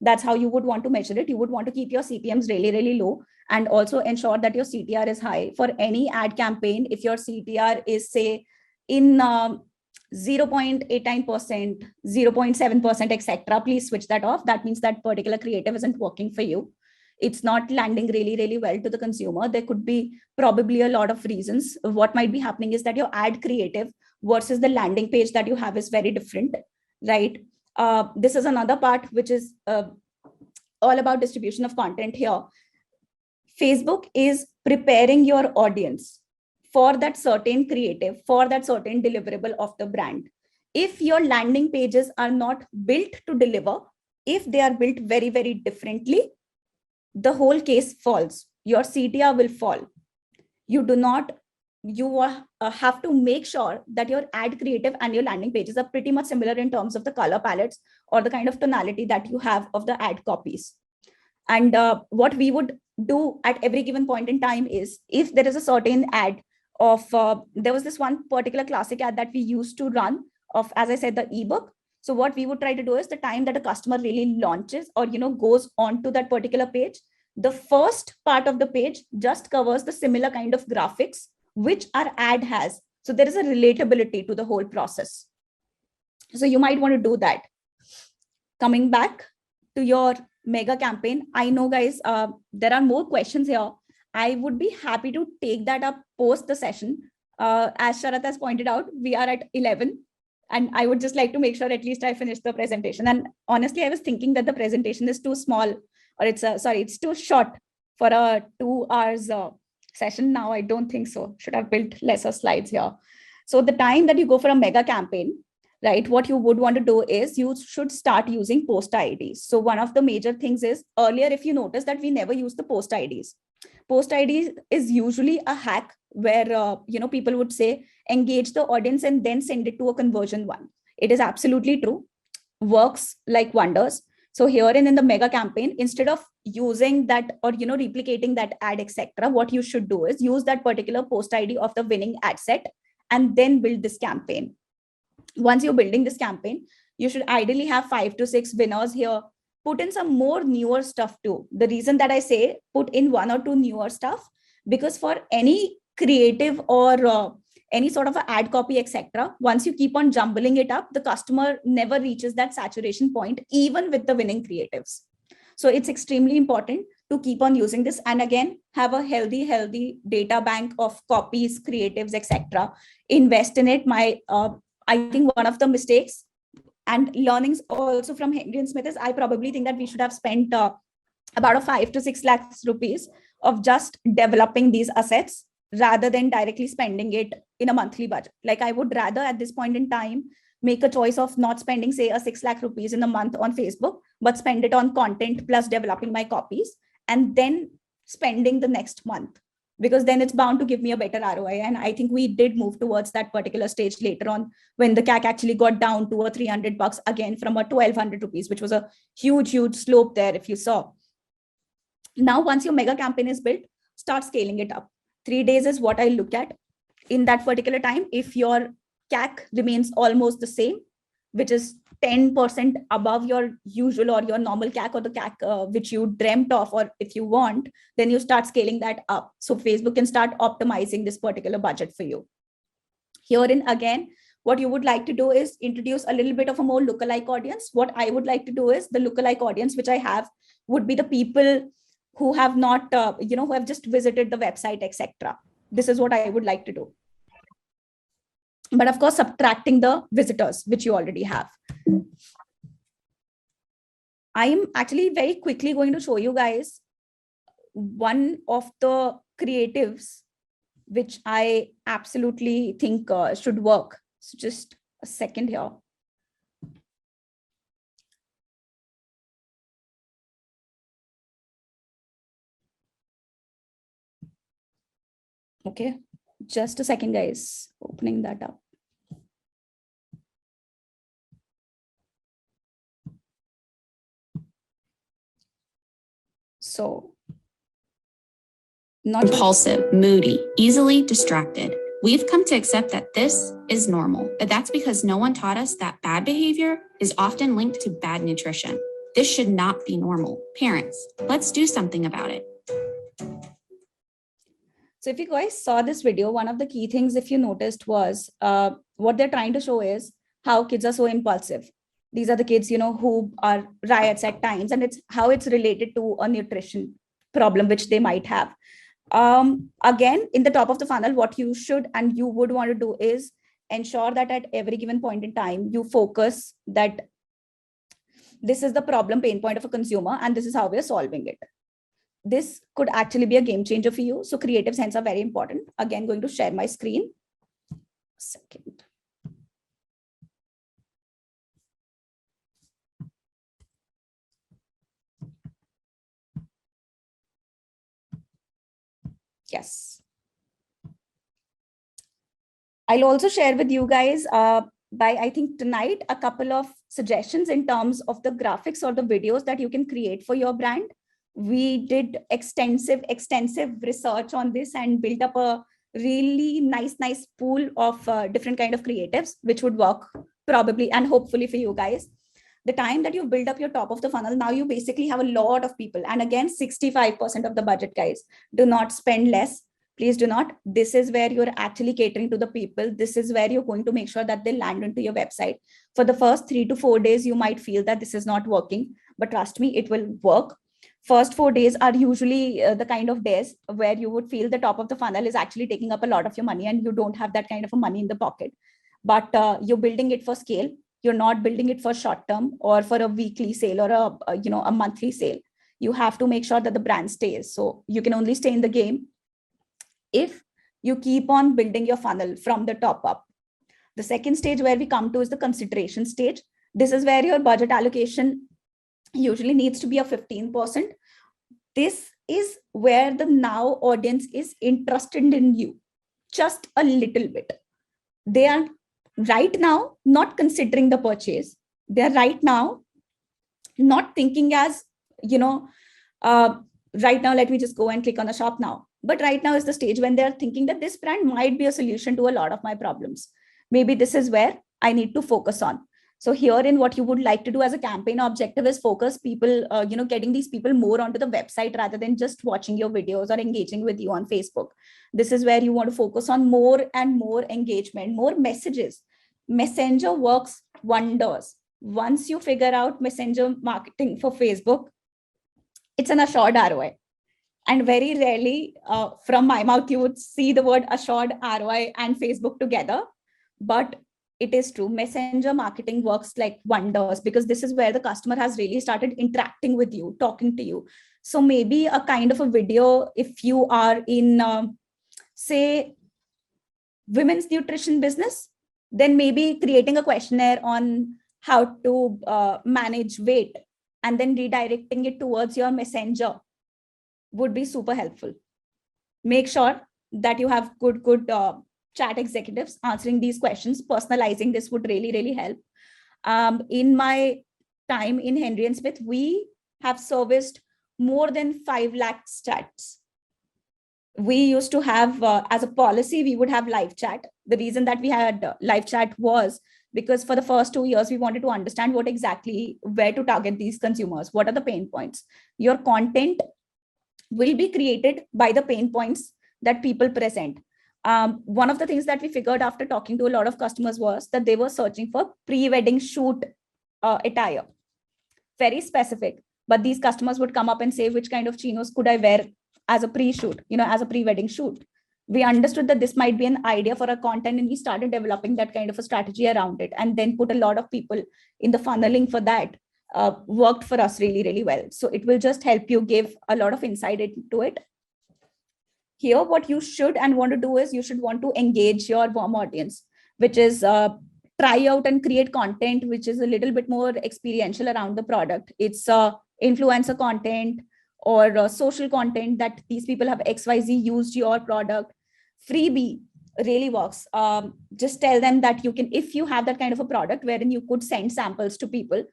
That's how you would want to measure it. You would want to keep your CPMs really, really low and also ensure that your CTR is high. For any ad campaign, if your CTR is, say, in 0.89%, 0.7%, etc., please switch that off. That means that particular creative isn't working for you. It's not landing really, really well to the consumer. There could be probably a lot of reasons. What might be happening is that your ad creative versus the landing page that you have is very different, right? This is another part which is all about distribution of content here. Facebook is preparing your audience for that certain creative, for that certain deliverable of the brand. If your landing pages are not built to deliver, if they are built very, very differently, the whole case falls. Your CTR will fall. You have to make sure that your ad creative and your landing pages are pretty much similar in terms of the color palettes or the kind of tonality that you have of the ad copies. And what we would do at every given point in time is, if there is a certain ad of, there was this one particular classic ad that we used to run of, as I said, the ebook. So what we would try to do is, the time that a customer really launches or goes onto that particular page, the first part of the page just covers the similar kind of graphics which our ad has. So there is a relatability to the whole process. So you might want to do that. Coming back to your mega campaign, I know, guys, there are more questions here. I would be happy to take that up post the session. As Sharath has pointed out, we are at 11. And I would just like to make sure at least I finish the presentation. And honestly, I was thinking that the presentation is too small, or it's too short for a 2 hours session. Now I don't think so. Should have built lesser slides here. So the time that you go for a mega campaign, right, what you would want to do is you should start using post IDs. So one of the major things is, earlier, if you notice that we never use the post IDs. Post IDs is usually a hack where people would say engage the audience and then send it to a conversion one. It is absolutely true, works like wonders. So here in the mega campaign, instead of using that or replicating that ad, etc., what you should do is use that particular post ID of the winning ad set and then build this campaign. Once you're building this campaign, you should ideally have 5 to 6 winners here put in some more newer stuff too. The reason that I say put in 1 or 2 newer stuff, because for any creative or any sort of an ad copy, etc., once you keep on jumbling it up, the customer never reaches that saturation point, even with the winning creatives. So it's extremely important to keep on using this, and again, have a healthy data bank of copies, creatives, etc. Invest in it. I think one of the mistakes and learnings also from Henry and Smith is, I probably think that we should have spent about a 5 to 6 lakhs rupees of just developing these assets rather than directly spending it in a monthly budget. Like, I would rather at this point in time make a choice of not spending, say, a 6 lakh rupees in a month on Facebook, but spend it on content plus developing my copies, and then spending the next month, because then it's bound to give me a better ROI. And I think we did move towards that particular stage later on, when the CAC actually got down to a $300 again from a 1,200 rupees, which was a huge slope there, if you saw. Now, once your mega campaign is built, start scaling it up. 3 days is what I look at. In that particular time, if your CAC remains almost the same, which is 10% above your usual or your normal CAC, or the CAC which you dreamt of, or if you want, then you start scaling that up. So Facebook can start optimizing this particular budget for you. Herein again, what you would like to do is introduce a little bit of a more lookalike audience. What I would like to do is, the lookalike audience which I have would be the people who have not, who have just visited the website, etc. This is what I would like to do. But of course, subtracting the visitors, which you already have. I am actually very quickly going to show you guys one of the creatives which I absolutely think should work. So just a second here. Okay, just a second, guys. Opening that up. So, not impulsive, moody, easily distracted. We've come to accept that this is normal, but that's because no one taught us that bad behavior is often linked to bad nutrition. This should not be normal. Parents, let's do something about it. So if you guys saw this video, one of the key things, if you noticed, was what they're trying to show is how kids are so impulsive. These are the kids, who are riots at times, and it's how it's related to a nutrition problem which they might have. Again, in the top of the funnel, what you should and you would want to do is ensure that at every given point in time, you focus that this is the problem pain point of a consumer, and this is how we're solving it. This could actually be a game changer for you. So creatives hence are very important. Again, going to share my screen. Second. Yes. I'll also share with you guys by, I think tonight, a couple of suggestions in terms of the graphics or the videos that you can create for your brand. We did extensive research on this and built up a really nice pool of different kind of creatives, which would work probably and hopefully for you guys. The time that you build up your top of the funnel, now you basically have a lot of people. And again, 65% of the budget, guys. Do not spend less. Please do not. This is where you're actually catering to the people. This is where you're going to make sure that they land into your website. For the first 3 to 4 days, you might feel that this is not working, but trust me, it will work. First 4 days are usually the kind of days where you would feel the top of the funnel is actually taking up a lot of your money and you don't have that kind of a money in the pocket. But you're building it for scale. You're not building it for short term or for a weekly sale or a monthly sale. You have to make sure that the brand stays. So you can only stay in the game if you keep on building your funnel from the top up. The second stage where we come to is the consideration stage. This is where your budget allocation usually needs to be a 15%. This is where the now audience is interested in you just a little bit. They are right now not considering the purchase. They are right now not thinking as, right now, let me just go and click on the shop now. But right now is the stage when they're thinking that this brand might be a solution to a lot of my problems. Maybe this is where I need to focus on. So herein, what you would like to do as a campaign objective is focus people, getting these people more onto the website rather than just watching your videos or engaging with you on Facebook. This is where you want to focus on more and more engagement, more messages. Messenger works wonders. Once you figure out messenger marketing for Facebook, it's an assured ROI. And very rarely from my mouth, you would see the word assured ROI and Facebook together. But it is true. Messenger marketing works like wonders because this is where the customer has really started interacting with you, talking to you. So maybe a kind of a video, if you are in, say, women's nutrition business, then maybe creating a questionnaire on how to manage weight and then redirecting it towards your messenger would be super helpful. Make sure that you have good chat executives answering these questions. Personalizing this would really, really help. In my time in Henry & Smith, we have serviced more than 5 lakh chats. We used to have, as a policy, we would have live chat. The reason that we had live chat was because for the first 2 years, we wanted to understand where to target these consumers. What are the pain points? Your content will be created by the pain points that people present. One of the things that we figured after talking to a lot of customers was that they were searching for pre-wedding shoot attire, very specific. But these customers would come up and say, which kind of chinos could I wear as a pre-shoot, as a pre-wedding shoot? We understood that this might be an idea for our content, and we started developing that kind of a strategy around it, and then put a lot of people in the funneling for that. Worked for us really, really well. So it will just help you give a lot of insight into it. Here, what you should and want to do is you should want to engage your warm audience, which is try out and create content which is a little bit more experiential around the product. It's influencer content or social content that these people have XYZ used your product. Freebie really works. Just tell them that you can, if you have that kind of a product wherein you could send samples to people.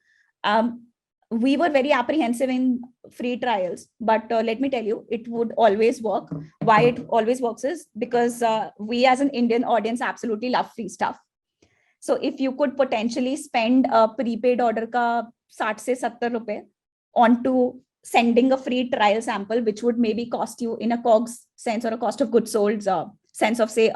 We were very apprehensive in free trials, but let me tell you, it would always work. Why it always works is because we as an Indian audience absolutely love free stuff. So if you could potentially spend a prepaid order ka 60 se 70 rupees onto sending a free trial sample, which would maybe cost you in a COGS sense or a cost of goods sold sense of say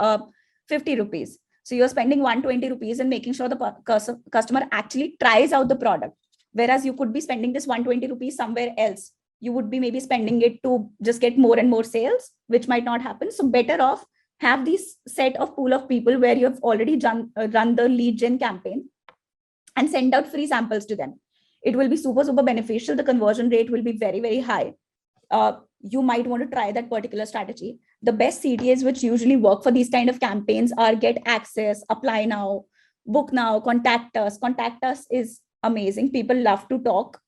50 rupees. So you're spending 120 rupees and making sure the customer actually tries out the product. Whereas you could be spending this 120 rupees somewhere else. You would be maybe spending it to just get more and more sales, which might not happen. So better off have this set of pool of people where you have already run the lead gen campaign and send out free samples to them. It will be super, super beneficial. The conversion rate will be very, very high. You might want to try that particular strategy. The best CTAs which usually work for these kind of campaigns are get access, apply now, book now, contact us. Contact us is amazing. People love to talk.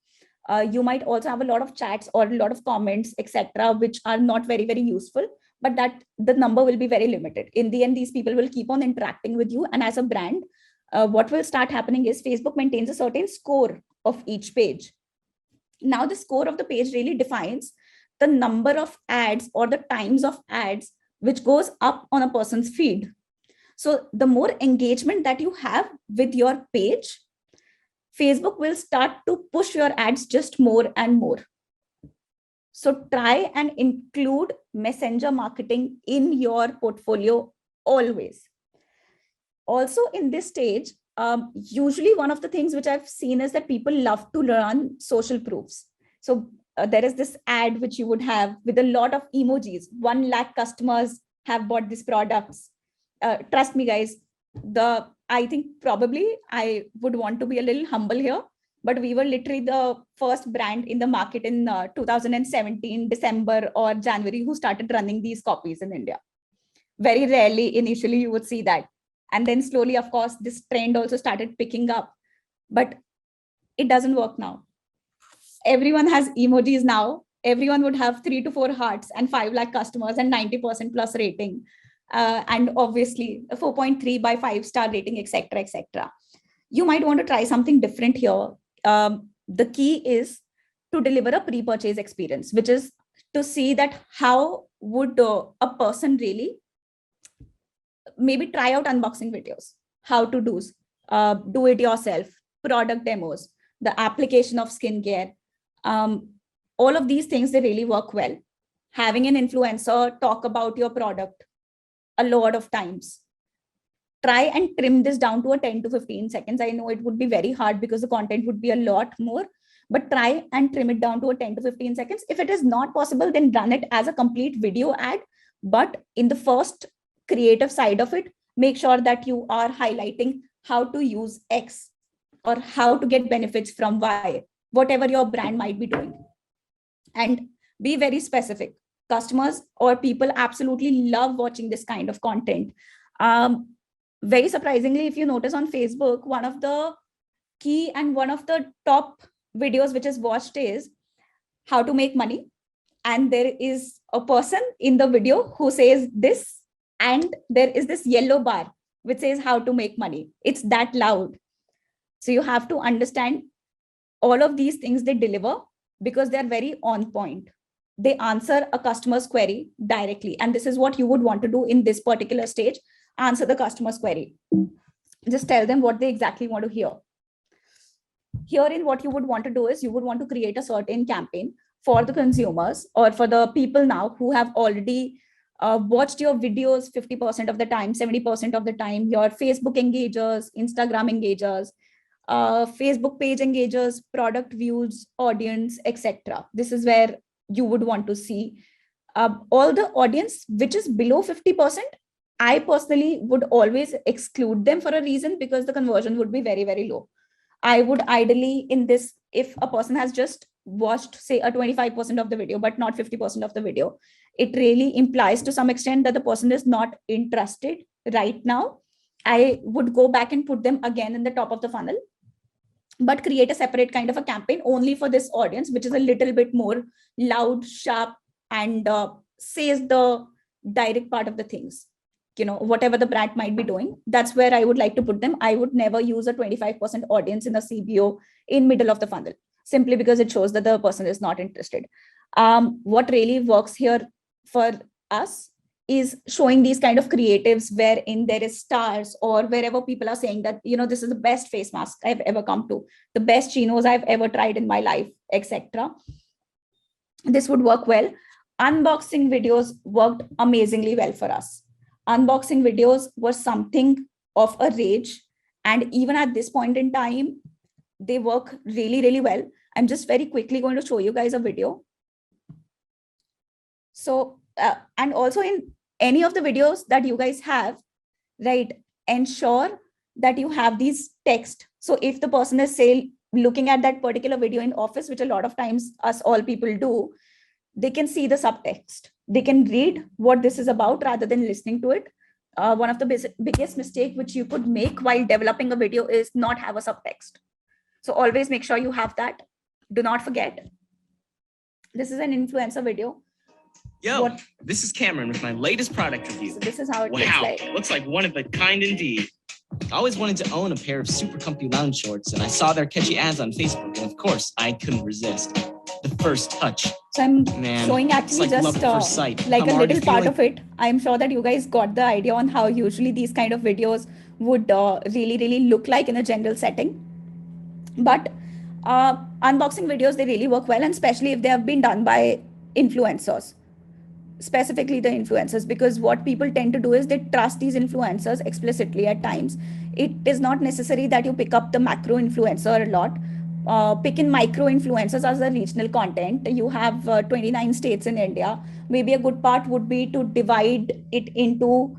You might also have a lot of chats or a lot of comments, etc., which are not very, very useful, but that the number will be very limited. In the end, these people will keep on interacting with you. And as a brand, what will start happening is Facebook maintains a certain score of each page. Now, the score of the page really defines the number of ads or the times of ads which goes up on a person's feed. So the more engagement that you have with your page, Facebook will start to push your ads just more and more. So try and include messenger marketing in your portfolio always. Also in this stage, usually one of the things which I've seen is that people love to run social proofs. So there is this ad which you would have with a lot of emojis. 1 lakh customers have bought these products. Trust me, guys, I think probably I would want to be a little humble here, but we were literally the first brand in the market in 2017, December or January, who started running these copies in India. Very rarely initially you would see that. And then slowly, of course, this trend also started picking up, but it doesn't work now. Everyone has emojis now. Everyone would have 3 to 4 hearts and 5 lakh customers and 90% plus rating. And obviously a 4.3 by 5-star rating, etc., etc. You might want to try something different here. The key is to deliver a pre-purchase experience, which is to see that how would a person really maybe try out unboxing videos, how to do it yourself, product demos, the application of skincare. All of these things, they really work well. Having an influencer talk about your product a lot of times. Try and trim this down to a 10 to 15 seconds. I know it would be very hard because the content would be a lot more, but try and trim it down to a 10 to 15 seconds. If it is not possible, then run it as a complete video ad. But in the first creative side of it, make sure that you are highlighting how to use X or how to get benefits from Y, whatever your brand might be doing. And be very specific. Customers or people absolutely love watching this kind of content. Very surprisingly, if you notice on Facebook, one of the key and one of the top videos which is watched is how to make money. And there is a person in the video who says this, and there is this yellow bar which says how to make money. It's that loud. So you have to understand all of these things they deliver because they're very on point. They answer a customer's query directly. And this is what you would want to do in this particular stage. Answer the customer's query. Just tell them what they exactly want to hear. Herein, what you would want to do is you would want to create a certain campaign for the consumers or for the people now who have already watched your videos 50% of the time, 70% of the time, your Facebook engagers, Instagram engagers, Facebook page engagers, product views, audience, etc. This is where you would want to see all the audience which is below 50%. I personally would always exclude them for a reason because the conversion would be very, very low. I would ideally in this, if a person has just watched say a 25% of the video, but not 50% of the video, it really implies to some extent that the person is not interested right now. I would go back and put them again in the top of the funnel, but create a separate kind of a campaign only for this audience, which is a little bit more loud, sharp, and says the direct part of the things. You know, whatever the brand might be doing, that's where I would like to put them. I would never use a 25% audience in a CBO in middle of the funnel, simply because it shows that the person is not interested. What really works here for us is showing these kind of creatives wherein there is stars or wherever people are saying that, you know, this is the best face mask I've ever come to, the best chinos I've ever tried in my life, etc. This would work well. Unboxing videos worked amazingly well for us. Unboxing videos were something of a rage. And even at this point in time, they work really, really well. I'm just very quickly going to show you guys a video. So, and also in any of the videos that you guys have, right, ensure that you have these text. So if the person is say looking at that particular video in office, which a lot of times us all people do, they can see the subtext. They can read what this is about rather than listening to it. One of the biggest mistake which you could make while developing a video is not have a subtext. So always make sure you have that. Do not forget. This is an influencer video. Yo, this is Cameron with my latest product review. So this is how it looks like. Looks like one of a kind indeed. I always wanted to own a pair of super comfy lounge shorts, and I saw their catchy ads on Facebook, and of course, I couldn't resist. The first touch. So I'm showing actually just like a little part of it. I'm sure that you guys got the idea on how usually these kind of videos would really, really look like in a general setting. But unboxing videos, they really work well, and especially if they have been done by influencers. Specifically the influencers, because what people tend to do is they trust these influencers explicitly at times. It is not necessary that you pick up the macro influencer a lot. Pick in micro influencers as a regional content. You have 29 states in India. Maybe a good part would be to divide it into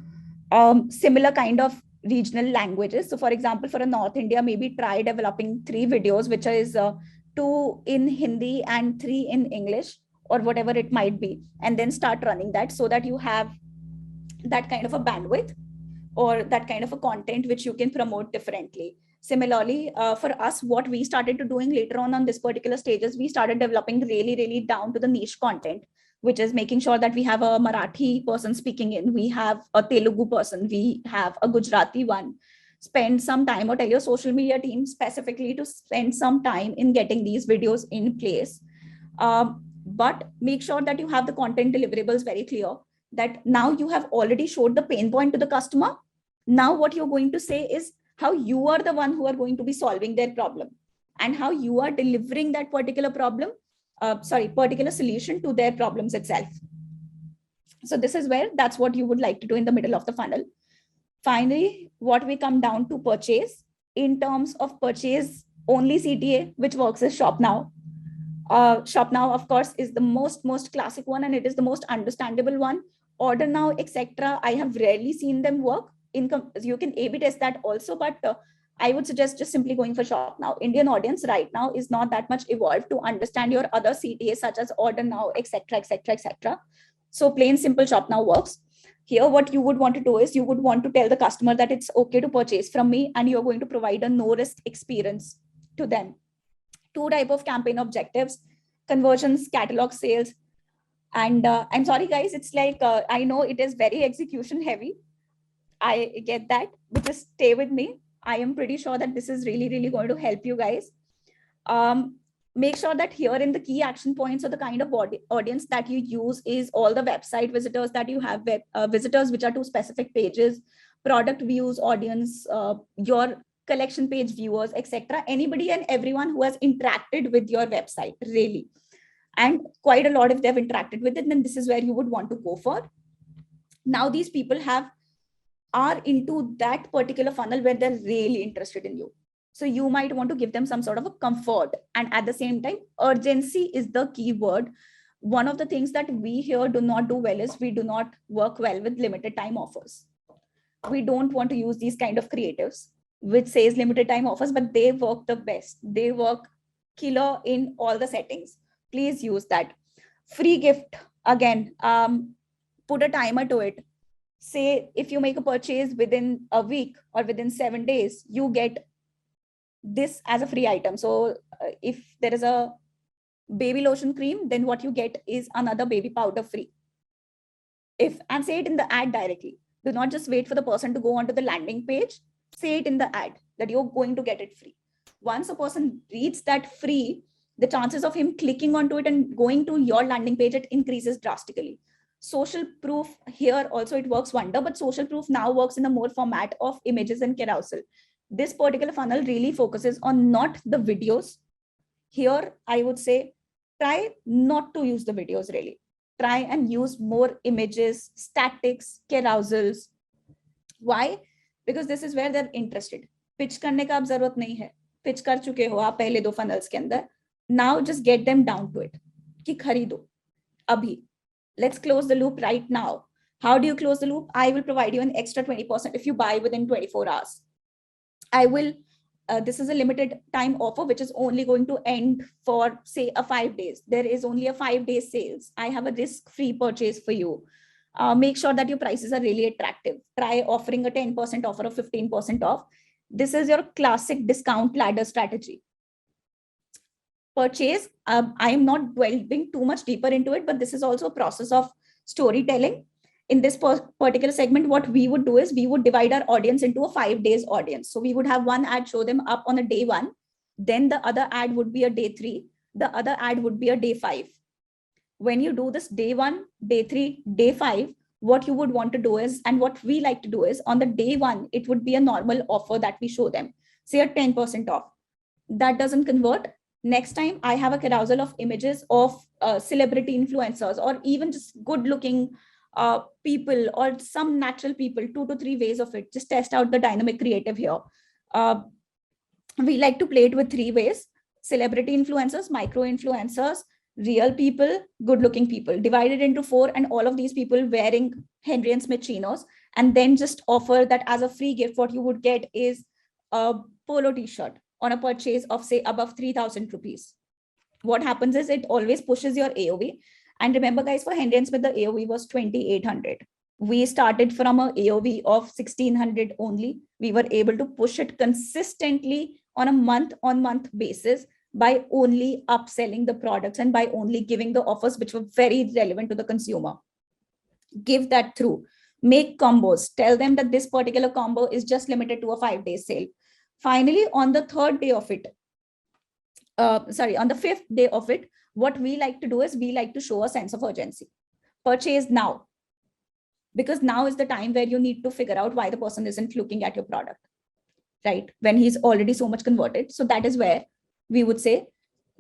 similar kind of regional languages. So for example, for a North India, maybe try developing 3 videos, which is 2 in Hindi and 3 in English, or whatever it might be, and then start running that so that you have that kind of a bandwidth or that kind of a content which you can promote differently. Similarly, for us, what we started to doing later on this particular stages, we started developing really, really down to the niche content, which is making sure that we have a Marathi person speaking in, we have a Telugu person, we have a Gujarati one. Spend some time, or tell your social media team specifically to spend some time in getting these videos in place. But make sure that you have the content deliverables very clear, that now you have already showed the pain point to the customer. Now what you're going to say is, how you are the one who are going to be solving their problem and how you are delivering that particular problem, particular solution to their problems itself. So this is where that's what you would like to do in the middle of the funnel. Finally, what we come down to purchase. In terms of purchase, only CTA, which works is Shop Now. Shop Now, of course, is the most classic one, and it is the most understandable one. Order Now, etc. I have rarely seen them work. You can A/B test that also, but I would suggest just simply going for Shop Now. Indian audience right now is not that much evolved to understand your other CTAs such as Order Now, etc., etc., etc. So plain simple Shop Now works. Here, what you would want to do is you would want to tell the customer that it's okay to purchase from me, and you're going to provide a no-risk experience to them. 2 types of campaign objectives: conversions, catalog sales. And I'm sorry, guys, it's like, I know it is very execution heavy. I get that, but just stay with me. I am pretty sure that this is really, really going to help you guys. Make sure that here in the key action points or the kind of audience that you use is all the website visitors that you have, visitors which are to specific pages, product views audience, your collection page viewers, etc. Anybody and everyone who has interacted with your website, really. And quite a lot if they've interacted with it, then this is where you would want to go for. Now these people are into that particular funnel where they're really interested in you. So you might want to give them some sort of a comfort, and at the same time, urgency is the key word. One of the things that we here do not do well is we do not work well with limited time offers. We don't want to use these kind of creatives which says limited time offers, but they work the best. They work killer in all the settings. Please use that. Free gift, again, put a timer to it. Say if you make a purchase within a week or within 7 days, you get this as a free item. So if there is a baby lotion cream, then what you get is another baby powder free. And say it in the ad directly. Do not just wait for the person to go onto the landing page. Say it in the ad that you're going to get it free. Once a person reads that free, the chances of him clicking onto it and going to your landing page, it increases drastically. Social proof, here also it works wonder, but social proof now works in a more format of images and carousel. This particular funnel really focuses on not the videos. Here, I would say, try not to use the videos really. Try and use more images, statics, carousels. Why? Because this is where they're interested. Pitch करने का अब जरूरत नहीं है. Pitch कर चुके हो आप पहले 2 funnels के अंदर. Now just get them down to it. कि खरीदो अभी. Let's close the loop right now. How do you close the loop? I will provide you an extra 20% if you buy within 24 hours. I will, this is a limited time offer, which is only going to end for say a 5 days. There is only a 5-day sales. I have a risk-free purchase for you. Make sure that your prices are really attractive. Try offering a 10% offer or 15% off. This is your classic discount ladder strategy. Purchase, I am not delving too much deeper into it, but this is also a process of storytelling. In this particular segment, what we would do is we would divide our audience into a 5 days audience. So we would have one ad show them up on a day 1. Then the other ad would be a day 3. The other ad would be a day 5. When you do this day 1, day 3, day 5, what you would want to do is, and what we like to do is on the day 1, it would be a normal offer that we show them, say a 10% off. That doesn't convert. Next time I have a carousel of images of celebrity influencers or even just good looking people or some natural people, 2 to 3 ways of it. Just test out the dynamic creative here. We like to play it with 3 ways: celebrity influencers, micro influencers, real people, good looking people, divided into 4, and all of these people wearing Henry and Smith chinos, and then just offer that as a free gift. What you would get is a polo t-shirt on a purchase of say above 3,000 rupees. What happens is it always pushes your AOV. And remember guys, for Henry and Smith, the AOV was 2,800. We started from a AOV of 1,600 only. We were able to push it consistently on a month-on-month basis by only upselling the products and by only giving the offers which were very relevant to the consumer. Give that through. Make combos. Tell them that this particular combo is just limited to a 5-day sale. Finally, on the 3rd day of it, on the 5th day of it, what we like to do is we like to show a sense of urgency. Purchase now. Because now is the time where you need to figure out why the person isn't looking at your product. right? When he's already so much converted. So that is where we would say,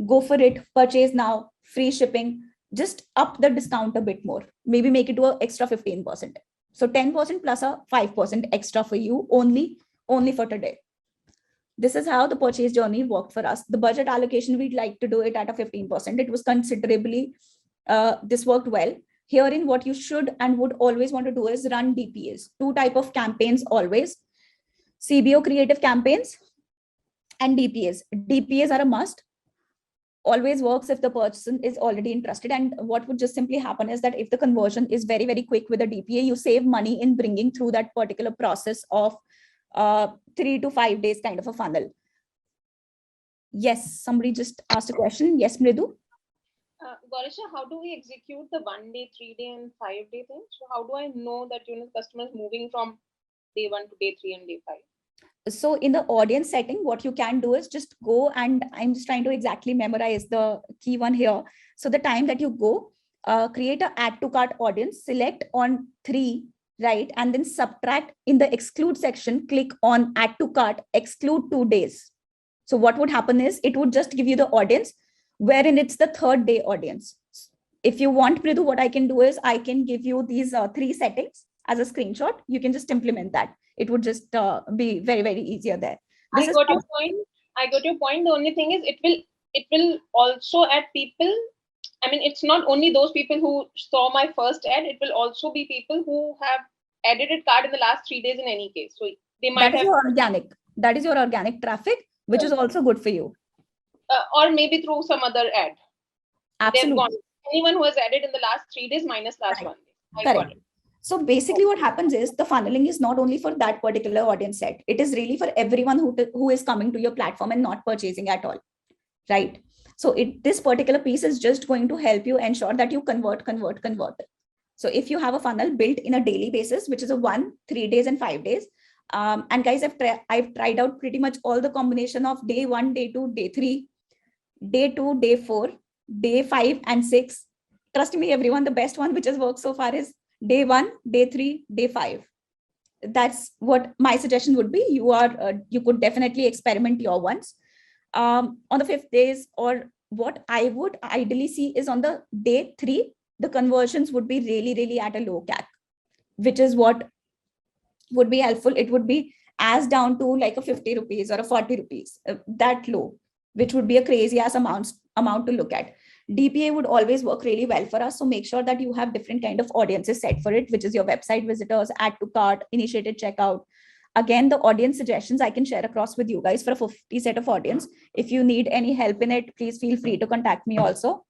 go for it, purchase now, free shipping, just up the discount a bit more, maybe make it to an extra 15%. So 10% plus a 5% extra for you only for today. This is how the purchase journey worked for us. The budget allocation, we'd like to do it at a 15%. It was considerably, this worked well. Herein, what you should and would always want to do is run DPAs. Two type of campaigns always. CBO creative campaigns and DPAs. DPAs are a must. Always works if the person is already interested. And what would just simply happen is that if the conversion is very, very quick with a DPA, you save money in bringing through that particular process of 3 to 5 days kind of a funnel. Yes, somebody just asked a question. Yes, Mridu. Gaurisha, how do we execute the 1 day, 3 day, and 5 day thing? So how do I know that customer is moving from day 1 to day 3 and day 5? So in the audience setting, what you can do is just go, and I'm just trying to exactly memorize the key one here. So the time that you go, create an add to cart audience, select on 3, right? And then subtract in the exclude section, click on add to cart, exclude 2 days. So what would happen is it would just give you the audience wherein it's the 3rd day audience. If you want, Prithu, what I can do is I can give you these 3 settings as a screenshot. You can just implement that. It would just be very, very easier there. I got your point. The only thing is it will also add people. I mean, it's not only those people who saw my first ad, it will also be people who have edited cart in the last 3 days in any case. So they might have organic. That is your organic traffic, which is also good for you. Or maybe through some other ad. Absolutely. Anyone who has added in the last 3 days minus last 1 day. Correct. So basically what happens is the funneling is not only for that particular audience set. It is really for everyone who is coming to your platform and not purchasing at all, right? So this particular piece is just going to help you ensure that you convert. So if you have a funnel built in a daily basis, which is a 1, 3 days and 5 days, and guys, I've tried out pretty much all the combination of day 1, day 2, day 3, day 2, day 4, day 5 and 6. Trust me, everyone, the best one which has worked so far is day 1, day 3, day 5. That's what my suggestion would be. You could definitely experiment your ones. On the 5th days, or what I would ideally see is on the day 3, the conversions would be really, really at a low CAC, which is what would be helpful. It would be as down to like a 50 rupees or a 40 rupees, that low, which would be a crazy ass amount to look at. DPA would always work really well for us. So make sure that you have different kind of audiences set for it, which is your website visitors, add to cart, initiated checkout. Again, the audience suggestions I can share across with you guys for a 50 set of audience. If you need any help in it, please feel free to contact me also.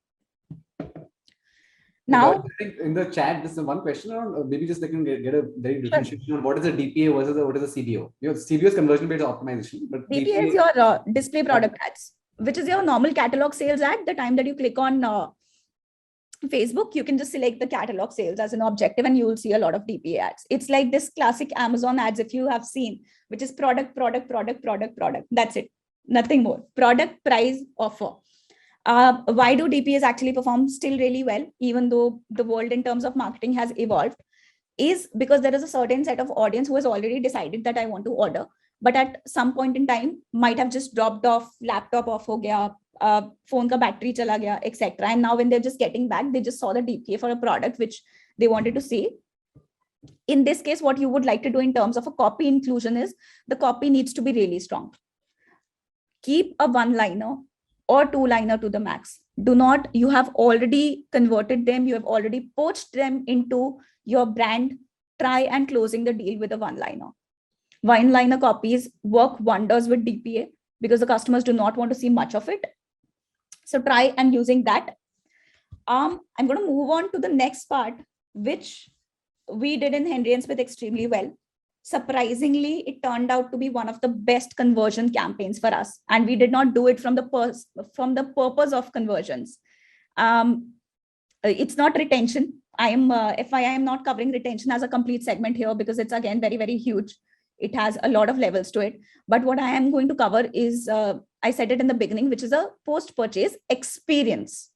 Now, I think in the chat, this is one question, or maybe just they can get a very differentiation on what is a DPA versus what is a CBO. CBO is conversion based optimization, but DPA is your display product ads, which is your normal catalog sales ad. The time that you click on Facebook, you can just select the catalog sales as an objective and you will see a lot of DPA ads. It's like this classic Amazon ads, if you have seen, which is product. That's it. Nothing more. Product, price, offer. Why do DPAs actually perform still really well, even though the world in terms of marketing has evolved, is because there is a certain set of audience who has already decided that I want to order, but at some point in time might have just dropped off, laptop off ho gaya, phone ka battery chala gaya, etc. And now when they're just getting back, they just saw the DPA for a product which they wanted to see. In this case, what you would like to do in terms of a copy inclusion is the copy needs to be really strong. Keep a 1-liner or 2-liner to the max. Do not, you have already converted them, you have already poached them into your brand, try and closing the deal with a 1-liner. 1-liner copies work wonders with DPA because the customers do not want to see much of it. So try and using that. I'm going to move on to the next part, which we did in Henry and Smith extremely well. Surprisingly, it turned out to be one of the best conversion campaigns for us. And we did not do it from the purpose of conversions. It's not retention. I am not covering retention as a complete segment here because it's again very, very huge. It has a lot of levels to it. But what I am going to cover is, I said it in the beginning, which is a post-purchase experience.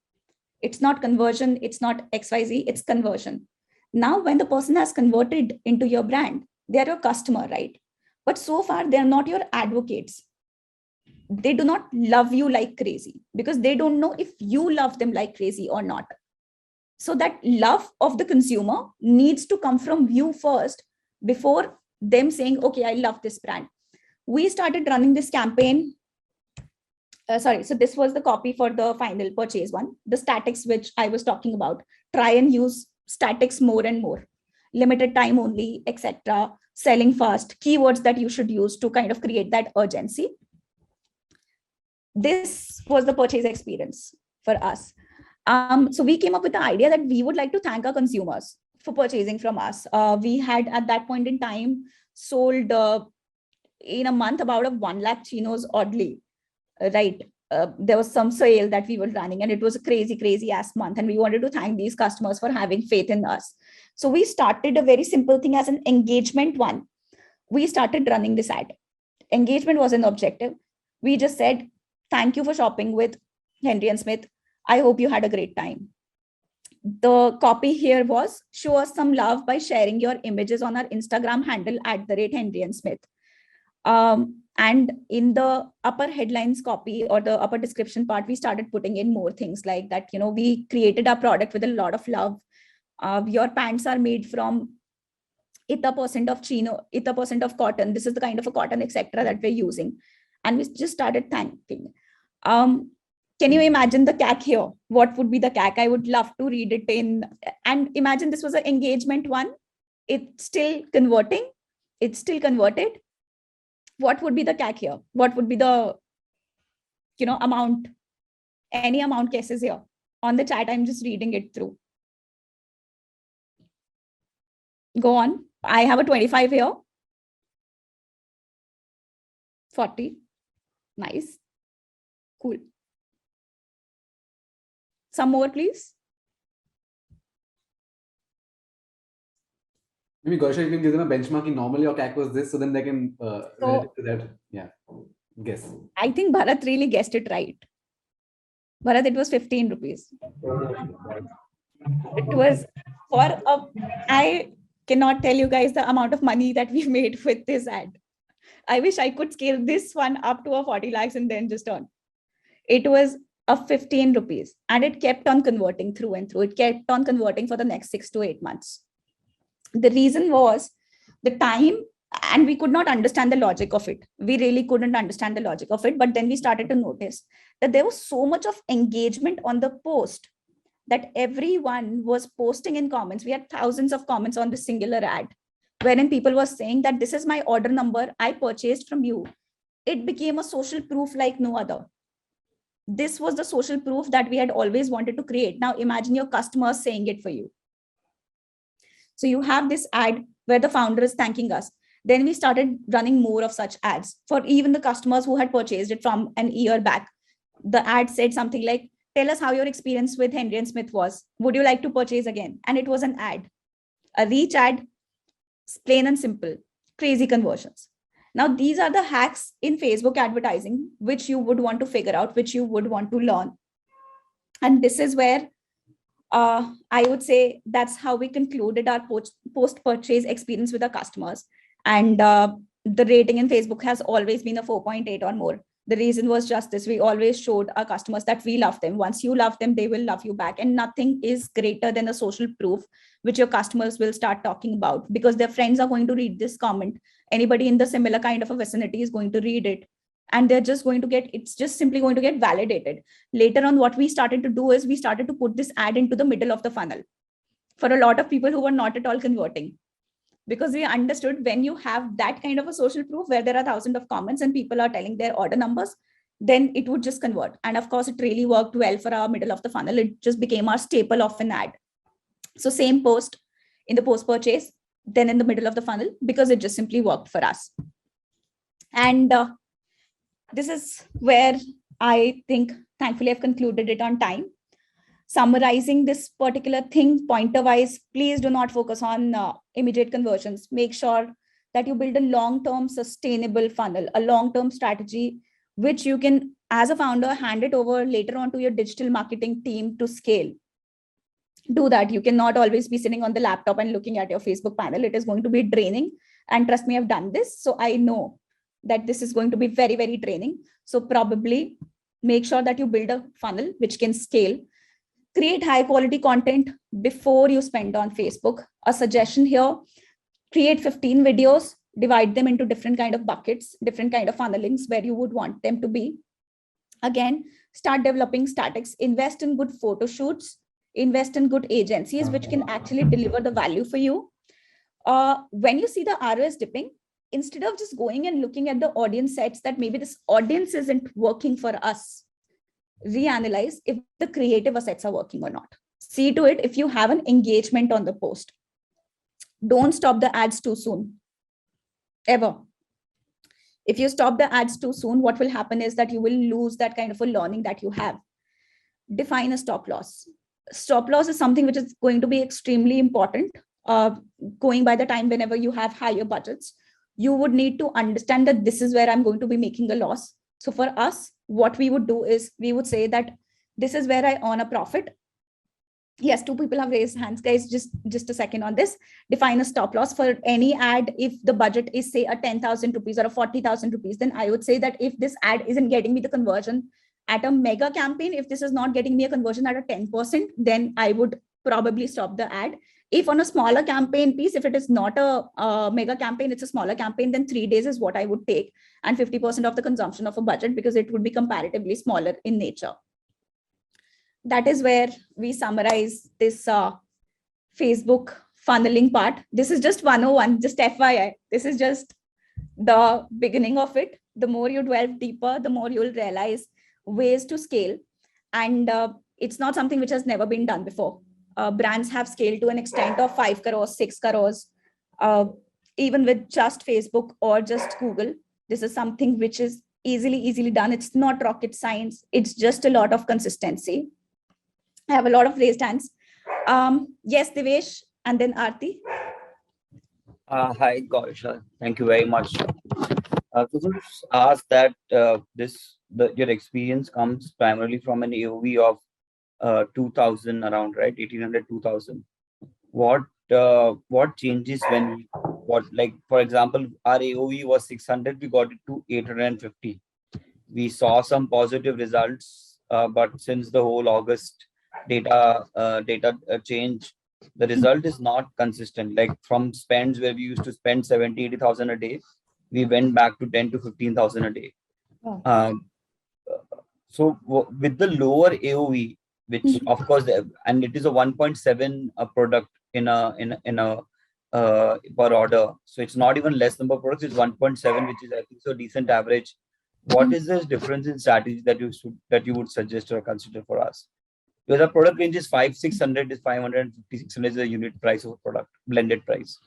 It's not conversion. It's not XYZ. It's conversion. Now, when the person has converted into your brand, they're your customer, right? but so far they're not your advocates. They do not love you like crazy because they don't know if you love them like crazy or not. So that love of the consumer needs to come from you first before them saying, okay, I love this brand. We started running this campaign. So this was the copy for the final purchase one, the statics, which I was talking about. Try and use statics more and more, limited time only, etc. Selling fast, keywords that you should use to kind of create that urgency. This was the purchase experience for us. So we came up with the idea that we would like to thank our consumers for purchasing from us. We had at that point in time sold in a month about 1 lakh chinos oddly, right? There was some sale that we were running and it was a crazy ass month. And we wanted to thank these customers for having faith in us. So we started a very simple thing as an engagement one. We started running this ad. Engagement was an objective. We just said, thank you for shopping with Henry and Smith. I hope you had a great time. The copy here was, show us some love by sharing your images on our Instagram handle @Henry and Smith. And in the upper headlines copy or the upper description part, we started putting in more things like that. You know, we created our product with a lot of love. Your pants are made from ita% of chino, ita% of cotton. This is the kind of a cotton, etc. that we're using. And we just started thanking. Can you imagine the CAC here? What would be the CAC? I would love to read it in, and imagine this was an engagement one. It's still converting. It's still converted. What would be the CAC here? What would be the, amount? Any amount cases here on the chat. I'm just reading it through. Go on. I have a 25 here. 40. Nice. Cool. Some more, please. Maybe Gaurisha, you can give them a benchmarking. Normally your CAC was this, so then they can relate to that. Yeah, guess. I think Bharat really guessed it right. Bharat, it was 15 rupees. It was I cannot tell you guys the amount of money that we made with this ad. I wish I could scale this one up to a 40 lakhs and then just on. It was a 15 rupees and it kept on converting through and through. It kept on converting for the next 6 to 8 months. The reason was the time, and we could not understand the logic of it. We really couldn't understand the logic of it. But then we started to notice that there was so much of engagement on the post that everyone was posting in comments. We had thousands of comments on this singular ad, wherein people were saying that this is my order number, I purchased from you. It became a social proof like no other. This was the social proof that we had always wanted to create. Now imagine your customers saying it for you. So you have this ad where the founder is thanking us. Then we started running more of such ads for even the customers who had purchased it from an year back. The ad said something like, tell us how your experience with Henry and Smith was. Would you like to purchase again? And it was an ad, a reach ad, plain and simple, crazy conversions. Now, these are the hacks in Facebook advertising, which you would want to figure out, which you would want to learn. And this is where I would say that's how we concluded our post-purchase experience with our customers. And the rating in Facebook has always been a 4.8 or more. The reason was just this. We always showed our customers that we love them. Once you love them, they will love you back. And nothing is greater than a social proof, which your customers will start talking about because their friends are going to read this comment. Anybody in the similar kind of a vicinity is going to read it. And they're just going to it's just simply going to get validated. Later on, what we started to do is we started to put this ad into the middle of the funnel for a lot of people who were not at all converting. Because we understood when you have that kind of a social proof where there are thousands of comments and people are telling their order numbers, then it would just convert. And of course, it really worked well for our middle of the funnel. It just became our staple of an ad. So same post in the post-purchase, then in the middle of the funnel, because it just simply worked for us. And this is where I think, thankfully, I've concluded it on time. Summarizing this particular thing pointer-wise, please do not focus on immediate conversions. Make sure that you build a long-term sustainable funnel, a long-term strategy, which you can, as a founder, hand it over later on to your digital marketing team to scale. Do that. You cannot always be sitting on the laptop and looking at your Facebook panel. It is going to be draining. And trust me, I've done this. So I know that this is going to be very, very draining. So probably make sure that you build a funnel which can scale. Create high quality content before you spend on Facebook. A suggestion here, create 15 videos, divide them into different kind of buckets, different kind of funnelings where you would want them to be. Again, start developing statics, invest in good photo shoots, invest in good agencies which can actually deliver the value for you. When you see the ROS dipping, instead of just going and looking at the audience sets that maybe this audience isn't working for us, reanalyze if the creative assets are working or not. See to it if you have an engagement on the post. Don't stop the ads too soon, ever. If you stop the ads too soon, what will happen is that you will lose that kind of a learning that you have. Define a stop loss. Stop loss is something which is going to be extremely important. Going by the time whenever you have higher budgets, you would need to understand that this is where I'm going to be making a loss. So for us, what we would do is we would say that this is where I earn a profit. Yes, 2 people have raised hands, guys. Just a second on this. Define a stop loss for any ad. If the budget is say a 10,000 rupees or a 40,000 rupees, then I would say that if this ad isn't getting me the conversion at a mega campaign, if this is not getting me a conversion at a 10%, then I would probably stop the ad. If on a smaller campaign piece, if it is not a mega campaign, it's a smaller campaign, then 3 days is what I would take, and 50% of the consumption of a budget, because it would be comparatively smaller in nature. That is where we summarize this Facebook funneling part. This is just 101, just FYI. This is just the beginning of it. The more you delve deeper, the more you'll realize ways to scale. And it's not something which has never been done before. Brands have scaled to an extent of 5 crores, 6 crores, even with just Facebook or just Google. This is something which is easily done. It's not rocket science. It's just a lot of consistency. I have a lot of raised hands. Yes, Devesh, and then Aarti. Hi, Gaurisha. Thank you very much. So just ask that your experience comes primarily from an AOV of 2000 around, right? 1800, 2000. What changes when for example, our AOV was 600, we got it to 850. We saw some positive results, but since the whole August data change, the result is not consistent. Like from spends where we used to spend 70, 80,000 a day, we went back to 10 to 15,000 a day. Oh. So with the lower AOV, which of course, and it is a 1.7 product in a per order. So it's not even less number of products, it's 1.7, which is I think so decent average. What is the difference in strategy that you would suggest or consider for us? Because the product range is 600 is 550, 600 is the unit price of a product, blended price.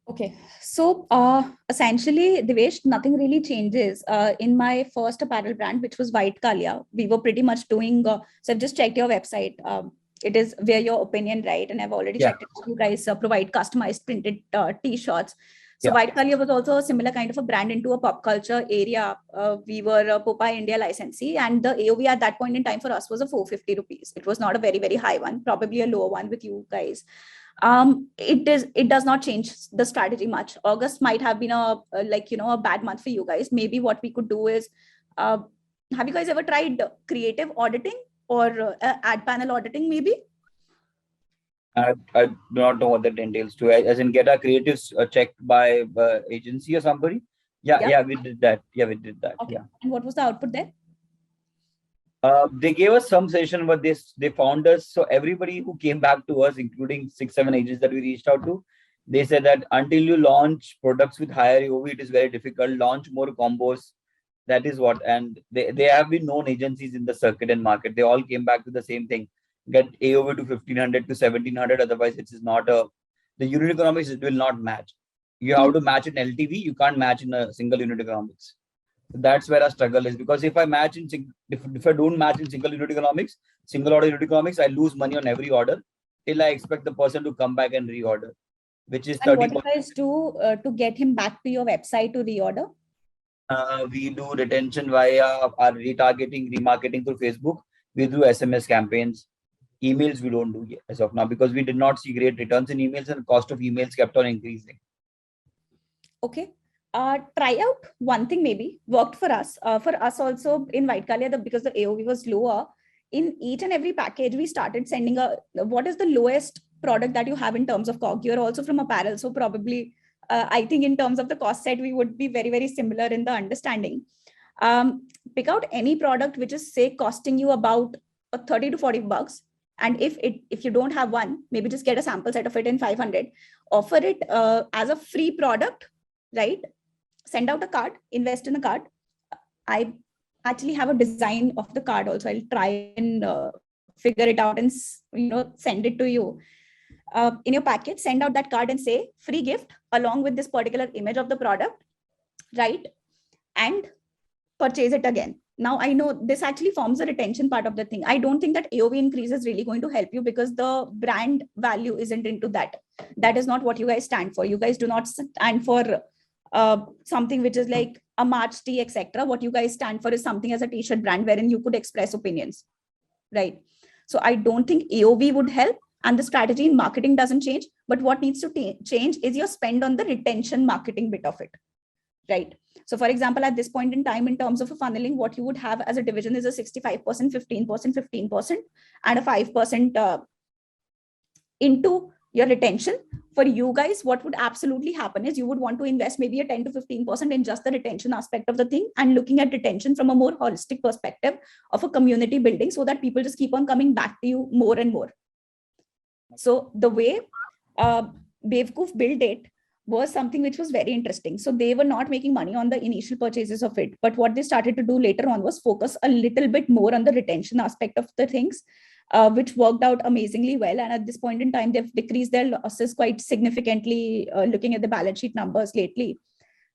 Okay, so essentially, Devesh, nothing really changes. In my first apparel brand, which was White Kalia, we were pretty much doing, so I've just checked your website. It is Wear Your Opinion, right? And I've already checked it. You guys provide customized printed t-shirts. So White Kalia was also a similar kind of a brand into a pop culture area. We were a Popeye India licensee, and the AOV at that point in time for us was a 450 rupees. It was not a very, very high one, probably a lower one with you guys. It does not change the strategy much. August might have been a bad month for you guys. Maybe what we could do is, have you guys ever tried creative auditing or ad panel auditing maybe? I do not know what that entails to, as in get our creatives checked by agency or somebody. Yeah, we did that. Yeah, we did that. Okay. Yeah. And what was the output there? They gave us some session, but they found us. So everybody who came back to us, including 6-7 agents that we reached out to, they said that until you launch products with higher AOV, it is very difficult. Launch more combos. That is what, and they have been known agencies in the circuit and market. They all came back to the same thing. Get AOV to 1500 to 1700. Otherwise, it is not the unit economics. It will not match. You have to match in LTV. You can't match in a single unit economics. That's where our struggle is, because if I match in if I don't match in single unit economics, single order unit economics, I lose money on every order till I expect the person to come back and reorder, which is 30%. And what do you guys do to get him back to your website to reorder? We do retention via our retargeting, remarketing through Facebook. We do SMS campaigns. Emails we don't do yet as of now because we did not see great returns in emails and the cost of emails kept on increasing. Okay. Try out one thing maybe worked for us. For us also in Whitecalia, because the AOV was lower, in each and every package, we started sending what is the lowest product that you have in terms of COG. You're also from apparel. So probably, I think in terms of the cost side, we would be very, very similar in the understanding. Pick out any product which is say costing you about 30 to 40 bucks. And if you don't have one, maybe just get a sample set of it in 500, offer it as a free product, right? Send out a card, invest in a card. I actually have a design of the card also. I'll try and figure it out and send it to you. In your package, send out that card and say free gift along with this particular image of the product, right? And purchase it again. Now I know this actually forms a retention part of the thing. I don't think that AOV increase is really going to help you because the brand value isn't into that. That is not what you guys stand for. You guys do not stand for something which is like a March tea, etc. What you guys stand for is something as a t-shirt brand wherein you could express opinions, right? So I don't think AOV would help, and the strategy in marketing doesn't change. But what needs to change is your spend on the retention marketing bit of it, right? So for example, at this point in time, in terms of a funneling, what you would have as a division is a 65%, 15%, 15%, and a 5% into your retention. For you guys, what would absolutely happen is you would want to invest maybe a 10 to 15% in just the retention aspect of the thing and looking at retention from a more holistic perspective of a community building so that people just keep on coming back to you more and more. So the way Bevkoof built it was something which was very interesting. So they were not making money on the initial purchases of it, but what they started to do later on was focus a little bit more on the retention aspect of the things, which worked out amazingly well. And at this point in time, they've decreased their losses quite significantly, looking at the balance sheet numbers lately,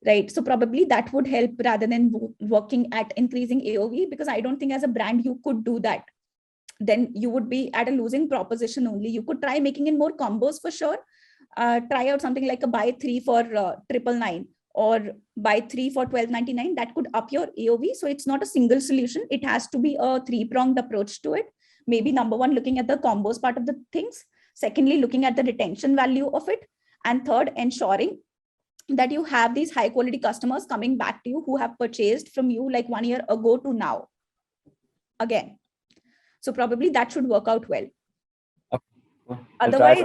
right? So probably that would help rather than working at increasing AOV, because I don't think as a brand you could do that. Then you would be at a losing proposition only. You could try making in more combos for sure. Try out something like a buy 3 for 999 or buy 3 for 1299. That could up your AOV. So it's not a single solution. It has to be a three-pronged approach to it. Maybe number one, looking at the combos part of the things. Secondly, looking at the retention value of it. And third, ensuring that you have these high quality customers coming back to you who have purchased from you like 1 year ago to now. Again. So probably that should work out well. Okay. Otherwise,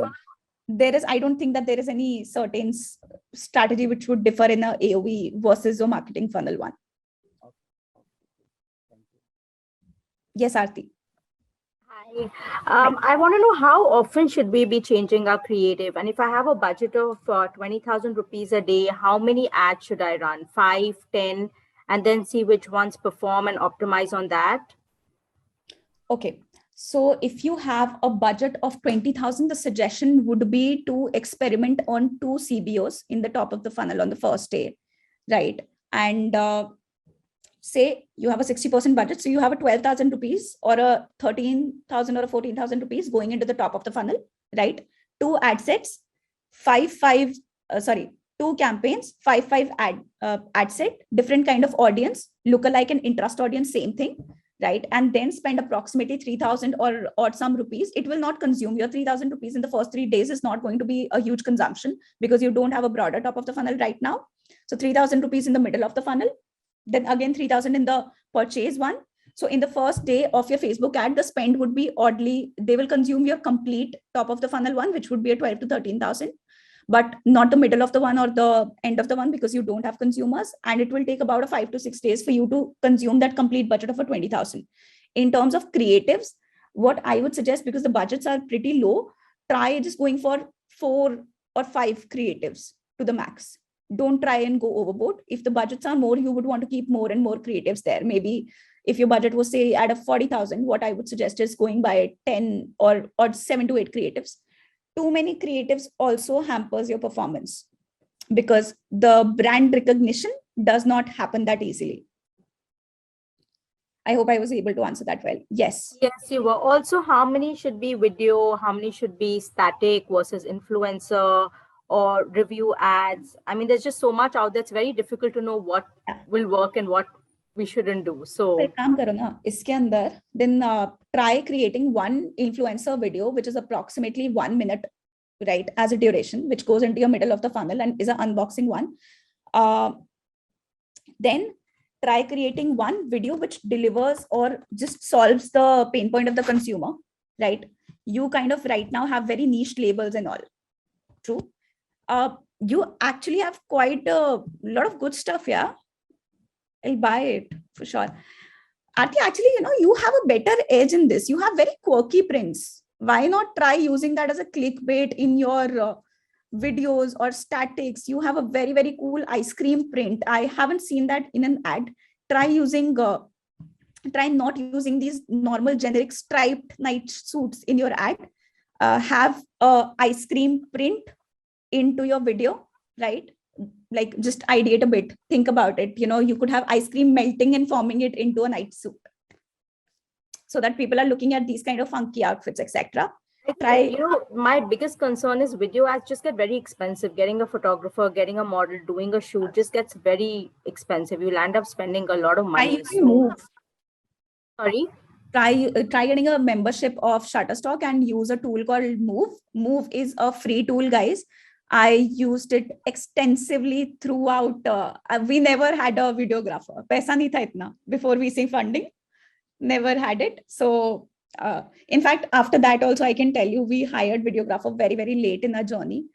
I don't think that there is any certain strategy which would differ in a AOV versus a marketing funnel one. Yes, Aarti. Hi. I want to know how often should we be changing our creative? And if I have a budget of 20,000 rupees a day, how many ads should I run? 5, 10, and then see which ones perform and optimize on that? Okay. So if you have a budget of 20,000, the suggestion would be to experiment on 2 CBOs in the top of the funnel on the first day, right? And say you have a 60% budget. So you have a 12,000 rupees or a 13,000 or a 14,000 rupees going into the top of the funnel, right? 2 ad sets, 2 campaigns, 5 ad set, different kind of audience, lookalike and interest audience, same thing, right? And then spend approximately 3,000 or some rupees. It will not consume your 3,000 rupees in the first 3 days is not going to be a huge consumption because you don't have a broader top of the funnel right now. So 3,000 rupees in the middle of the funnel, then again 3,000 in the purchase one. So in the first day of your Facebook ad, the spend would be oddly, they will consume your complete top of the funnel one, which would be a 12 to 13,000, but not the middle of the one or the end of the one because you don't have consumers. And it will take about a 5 to 6 days for you to consume that complete budget of a 20,000. In terms of creatives, what I would suggest, because the budgets are pretty low, try just going for 4 or 5 creatives to the max. Don't try and go overboard. If the budgets are more, you would want to keep more and more creatives there. Maybe if your budget was say at a 40,000, what I would suggest is going by 10 or 7 to 8 creatives. Too many creatives also hampers your performance because the brand recognition does not happen that easily. I hope I was able to answer that well. Yes. Yes, you were. Also, how many should be video? How many should be static versus influencer or review ads? I mean, there's just so much out there. It's very difficult to know what will work and what we shouldn't do. So एक काम करो ना इसके अंदर, then try creating one influencer video which is approximately 1 minute, right, as a duration, which goes into your middle of the funnel and is an unboxing one. Then try creating one video which delivers or just solves the pain point of the consumer, right? You kind of right now have very niche labels and all. True. You actually have quite a lot of good stuff. Yeah, I'll buy it for sure. Aarti, actually, you have a better edge in this. You have very quirky prints. Why not try using that as a clickbait in your videos or statics? You have a very, very cool ice cream print. I haven't seen that in an ad. Try not using these normal generic striped night suits in your ad. Have a ice cream print into your video, right? Like just ideate a bit, think about it. You could have ice cream melting and forming it into a night suit, so that people are looking at these kind of funky outfits, etc. Try. My biggest concern is video ads just get very expensive. Getting a photographer, getting a model, doing a shoot just gets very expensive. You'll end up spending a lot of money. Move. Sorry? Try getting a membership of Shutterstock and use a tool called Move. Move is a free tool, guys. I used it extensively throughout. We never had a videographer. Paisa nahi tha itna before VC funding. Never had it. So in fact, after that also, I can tell you, we hired videographer very, very late in our journey.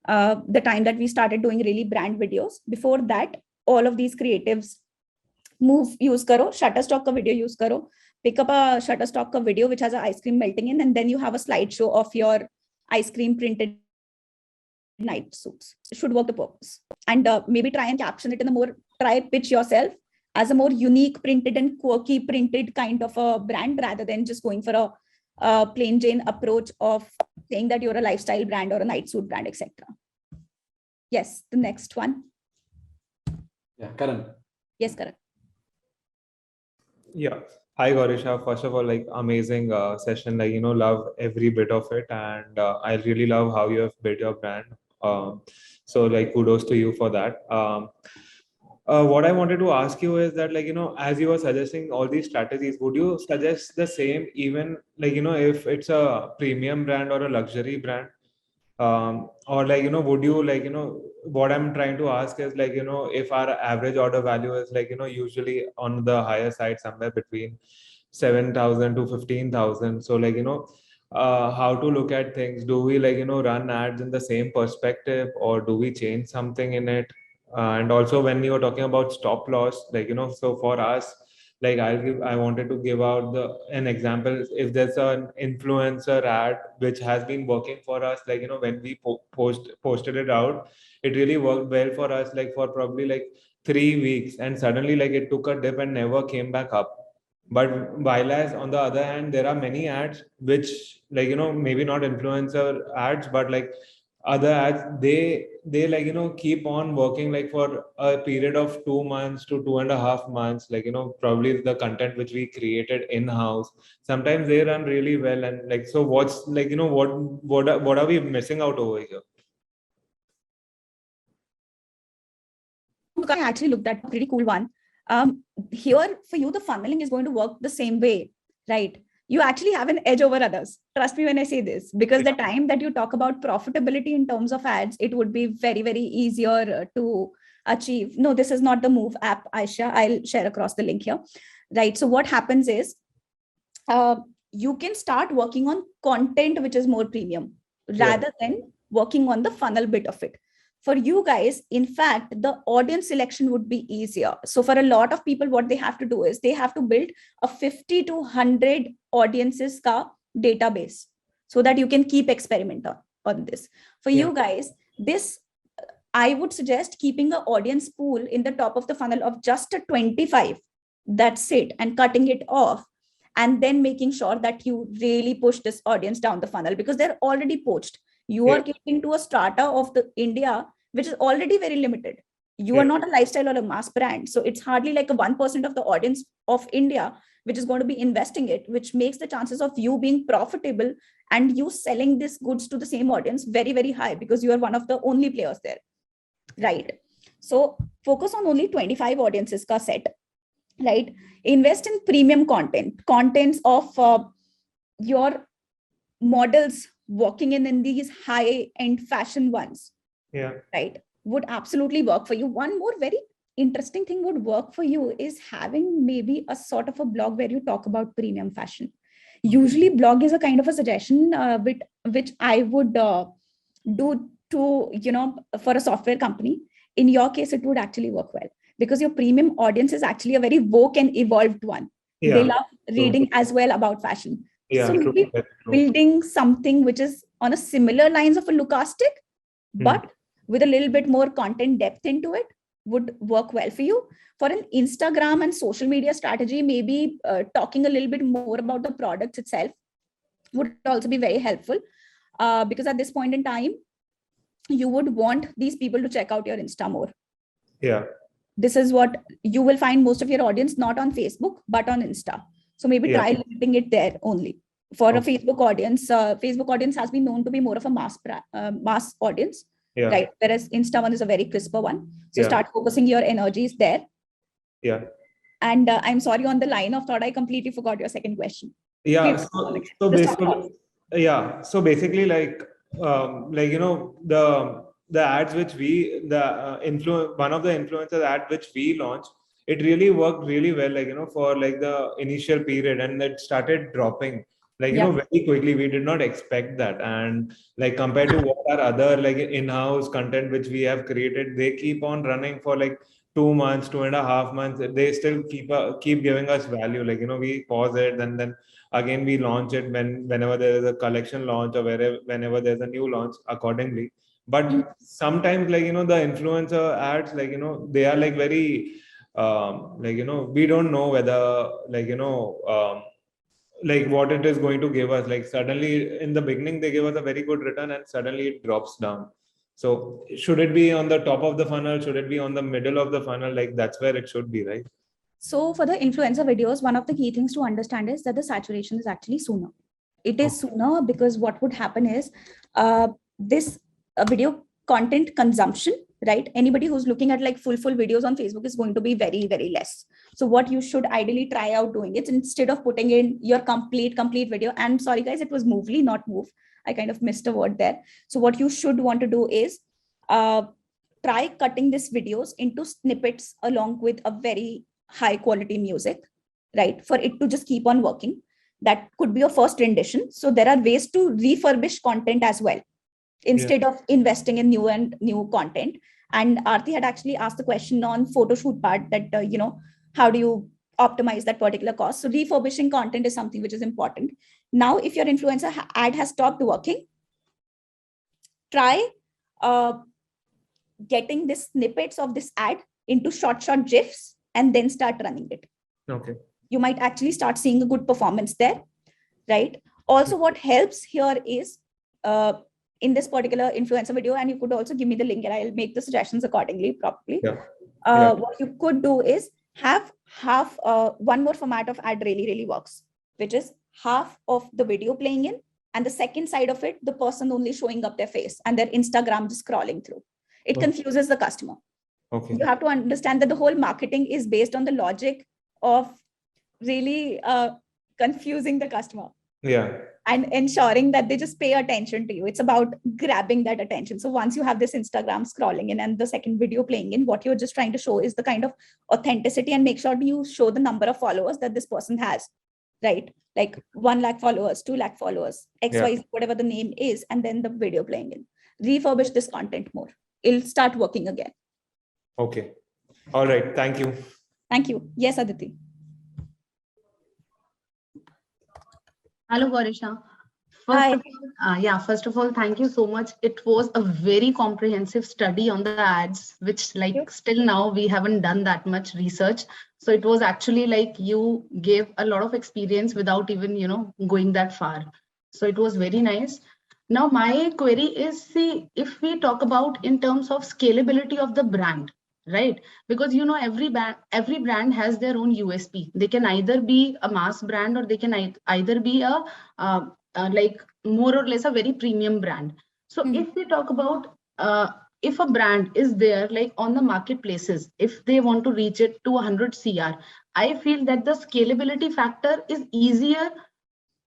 The time that we started doing really brand videos. Before that, all of these creatives, Move use karo, Shutterstock ka video use karo, pick up a Shutterstock ka video which has an ice cream melting in, and then you have a slideshow of your ice cream printed night suits. It should work the purpose. And maybe try and caption it in a more, try pitch yourself as a more unique printed and quirky printed kind of a brand, rather than just going for a plain Jane approach of saying that you're a lifestyle brand or a night suit brand, etc. Yes, the next one. Yeah, Karan. Yes, Karan. Yeah. Hi, Gaurisha. First of all, amazing session. Love every bit of it, and I really love how you have built your brand. So kudos to you for that. What I wanted to ask you is that, as you were suggesting all these strategies, would you suggest the same even if it's a premium brand or a luxury brand? Or would you what I'm trying to ask is if our average order value is usually on the higher side, somewhere between 7,000 to 15,000. So how to look at things? Do we run ads in the same perspective, or do we change something in it? And also, when you were talking about stop loss, so for us, I wanted to give out an example. If there's an influencer ad which has been working for us, when we posted it out, it really worked well for us, for probably 3 weeks, and suddenly it took a dip and never came back up. But while as on the other hand, there are many ads which maybe not influencer ads, but other ads, they keep on working for a period of 2 months to 2.5 months, probably the content which we created in-house, sometimes they run really well. And so what's what are we missing out over here? I actually looked at a pretty cool one. Here for you, the funneling is going to work the same way, right? You actually have an edge over others. Trust me when I say this, because the time that you talk about profitability in terms of ads, it would be very, very easier to achieve. No, this is not the Move app, Aisha. I'll share across the link here, right? So what happens is you can start working on content which is more premium rather than working on the funnel bit of it. For you guys, in fact, the audience selection would be easier. So for a lot of people, what they have to do is they have to build a 50 to 100 audiences ka database so that you can keep experimenting on this. For you guys, this, I would suggest keeping an audience pool in the top of the funnel of just a 25. That's it, and cutting it off. And then making sure that you really push this audience down the funnel, because they're already poached. You are getting to a strata of the India, which is already very limited. You are not a lifestyle or a mass brand. So it's hardly like a 1% of the audience of India, which is going to be investing it, which makes the chances of you being profitable and you selling this goods to the same audience very, very high, because you are one of the only players there, right? So focus on only 25 audiences ka set. right? Invest in premium contents of your models walking in these high-end fashion ones, right? Would absolutely work for you. One more very interesting thing would work for you is having maybe a sort of a blog where you talk about premium fashion. Usually blog is a kind of a suggestion which I would do to, for a software company. In your case, it would actually work well because your premium audience is actually a very woke and evolved one. They love reading as well about fashion. So maybe building something which is on a similar lines of a lookastic, but with a little bit more content depth into it would work well for you. For an Instagram and social media strategy, maybe talking a little bit more about the products itself would also be very helpful, because at this point in time, you would want these people to check out your Insta more. Yeah. This is what you will find most of your audience not on Facebook, but on Insta. So maybe try limiting it there only. For a Facebook audience has been known to be more of a mass audience, right? Whereas Insta one is a very crisper one. So start focusing your energies there. Yeah. And I'm sorry, on the line of thought, I completely forgot your second question. Yeah. So basically, like the ads which we one of the influencer ad which we launched, it really worked really well, for the initial period, and it started dropping very quickly. We did not expect that, and compared to what our other in-house content which we have created, they keep on running for 2 months, 2.5 months. They still keep giving us value. We pause it and then again we launch it whenever there is a collection launch or whenever there's a new launch accordingly. But sometimes the influencer ads, they are very we don't know whether what it is going to give us. Suddenly in the beginning they give us a very good return and suddenly it drops down. So should it be on the top of the funnel? Should it be on the middle of the funnel? That's where it should be, right? So for the influencer videos, one of the key things to understand is that the saturation is actually sooner. It is sooner because what would happen is this video content consumption, right? Anybody who's looking at full videos on Facebook is going to be very, very less. So what you should ideally try out doing is, instead of putting in your complete video, and sorry guys, it was Movely, not Move. I kind of missed a word there. So what you should want to do is try cutting these videos into snippets along with a very high quality music, right? For it to just keep on working. That could be your first rendition. So there are ways to refurbish content as well, instead of investing in new content. And Aarti had actually asked the question on photo shoot part that, how do you optimize that particular cost? So refurbishing content is something which is important. Now, if your influencer ad has stopped working, try getting the snippets of this ad into short GIFs and then start running it. Okay. You might actually start seeing a good performance there, right? Also, what helps here is in this particular influencer video, and you could also give me the link and I'll make the suggestions accordingly, probably. What you could do is have one more format of ad really works, which is half of the video playing in and the second side of it, the person only showing up their face and their Instagram just scrolling through. It confuses the customer. Okay. You have to understand that the whole marketing is based on the logic of really confusing the customer. Yeah. And ensuring that they just pay attention to you. It's about grabbing that attention. So once you have this Instagram scrolling in and the second video playing in, what you're just trying to show is the kind of authenticity, and make sure you show the number of followers that this person has, right? 1 lakh followers, 2 lakh followers, XY, whatever the name is, and then the video playing in. Refurbish this content more. It'll start working again. Okay. All right. Thank you. Thank you. Yes, Aditi. Hello, Gaurisha. Hi. First of all, thank you so much. It was a very comprehensive study on the ads, which still now we haven't done that much research. So it was actually you gave a lot of experience without even, going that far. So it was very nice. Now, my query is, see, if we talk about in terms of scalability of the brand, right? Because, every brand has their own USP. They can either be a mass brand or they can either be a more or less a very premium brand. So if we talk about if a brand is there like on the marketplaces, if they want to reach it to 100 CR, I feel that the scalability factor is easier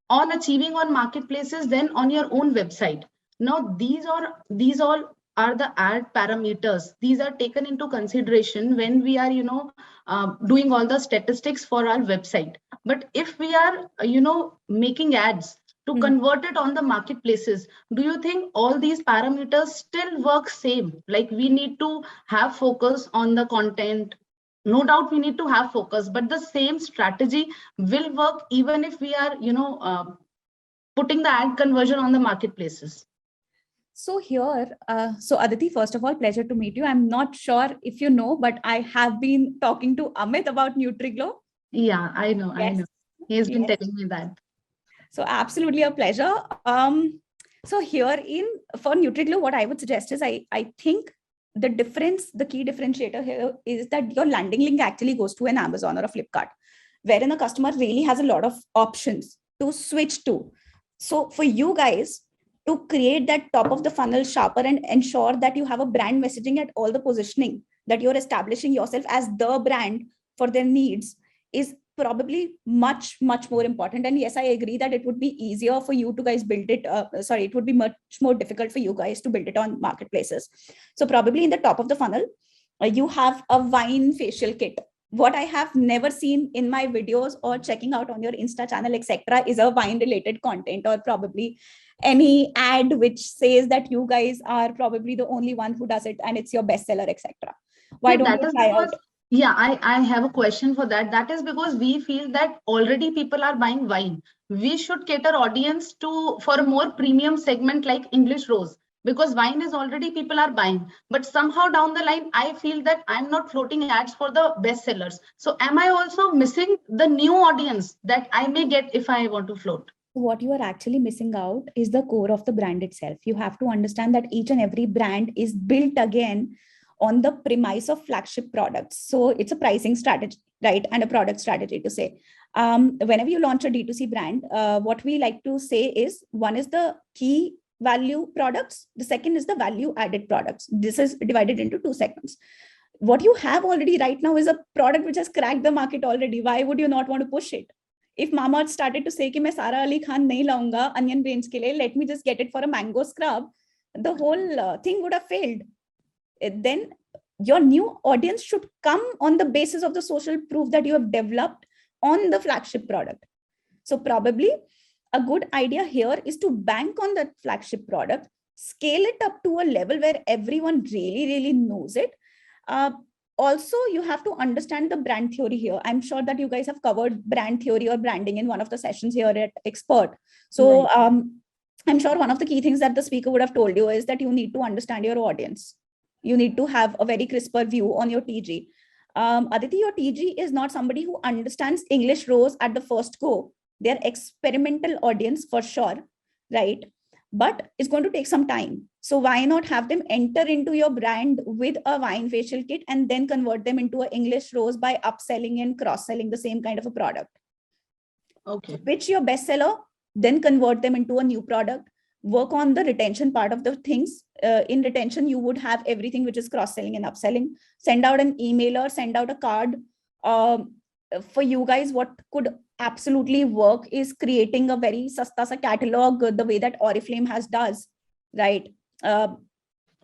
on achieving on marketplaces than on your own website. Now, these all are the ad parameters. These are taken into consideration when we are, doing all the statistics for our website. But if we are, making ads to convert it on the marketplaces, do you think all these parameters still work same? Like we need to have focus on the content. No doubt we need to have focus, but the same strategy will work even if we are, putting the ad conversion on the marketplaces. So here, so Aditi, first of all, pleasure to meet you. I'm not sure if you know, but I have been talking to Amit about NutriGlow. Yeah, I know. Yes. I know. He's been Yes. telling me that. So absolutely a pleasure. So here for NutriGlow, what I would suggest is I think the key differentiator here is that your landing link actually goes to an Amazon or a Flipkart, wherein a customer really has a lot of options to switch to. So for you guys to create that top of the funnel sharper and ensure that you have a brand messaging at all the positioning, that you're establishing yourself as the brand for their needs, is probably much more important. And yes, I agree that it would be easier for you to guys build it. It would be much more difficult for you guys to build it on marketplaces. So probably in the top of the funnel, you have a wine facial kit. What I have never seen in my videos or checking out on your Insta channel, etc., is a wine related content, or probably any ad which says that you guys are probably the only one who does it and it's your bestseller, etc. Why don't you try out? Yeah, I have a question for that. That is because we feel that already people are buying wine. We should cater audience for a more premium segment like English rose, because wine is already people are buying. But somehow down the line, I feel that I'm not floating ads for the bestsellers. So am I also missing the new audience that I may get if I want to float? What you are actually missing out is the core of the brand itself. You have to understand that each and every brand is built again on the premise of flagship products. So it's a pricing strategy, right? And a product strategy to say. Whenever you launch a D2C brand, what we like to say is, one is the key value products. The second is the value added products. This is divided into two segments. What you have already right now is a product which has cracked the market already. Why would you not want to push it? If Mamaearth started to say कि मैं Sara Ali Khan नहीं लाऊंगा onion range के लिए, let me just get it for a mango scrub, the whole thing would have failed. Then your new audience should come on the basis of the social proof that you have developed on the flagship product. So probably a good idea here is to bank on that flagship product, scale it up to a level where everyone really knows it. Also, you have to understand the brand theory here. I'm sure that you guys have covered brand theory or branding in one of the sessions here at Expert. So I'm sure one of the key things that the speaker would have told you is that you need to understand your audience. You need to have a very crisper view on your TG. Aditi, your TG is not somebody who understands English rose at the first go. They're experimental audience for sure, right? But it's going to take some time. So why not have them enter into your brand with a wine facial kit and then convert them into an English rose by upselling and cross-selling the same kind of a product? Okay. Pitch your bestseller, then convert them into a new product. Work on the retention part of the things. In retention, you would have everything which is cross-selling and upselling. Send out an emailer, send out a card. For you guys, what could absolutely work is creating a very sasta sa catalog, the way that Oriflame does, right?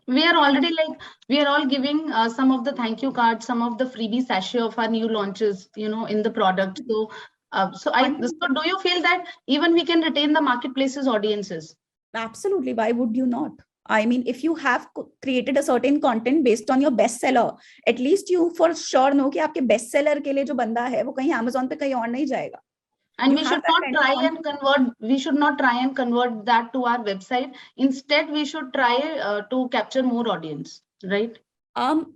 We are all giving some of the thank you cards, some of the freebie sachet of our new launches, in the product. So do you feel that even we can retain the marketplace's audiences? Absolutely. Why would you not? I mean, if you have created a certain content based on your bestseller, at least you for sure know कि आपके bestseller के लिए जो बंदा है वो कहीं Amazon पे कहीं और नहीं जाएगा. And we should not try and convert that to our website. Instead, we should try to capture more audience, right?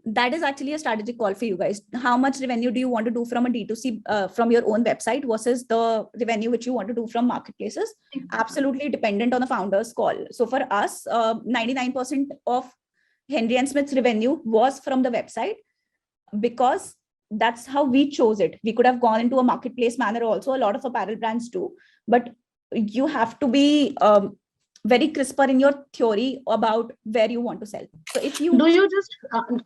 That is actually a strategic call for you guys. How much revenue do you want to do from a D2C from your own website versus the revenue which you want to do from marketplaces? Absolutely dependent on the founder's call. So for us, 99% of Henry and Smith's revenue was from the website, because that's how we chose it. We could have gone into a marketplace manner also. A lot of apparel brands do, but you have to be very crisper in your theory about where you want to sell. So if you do you just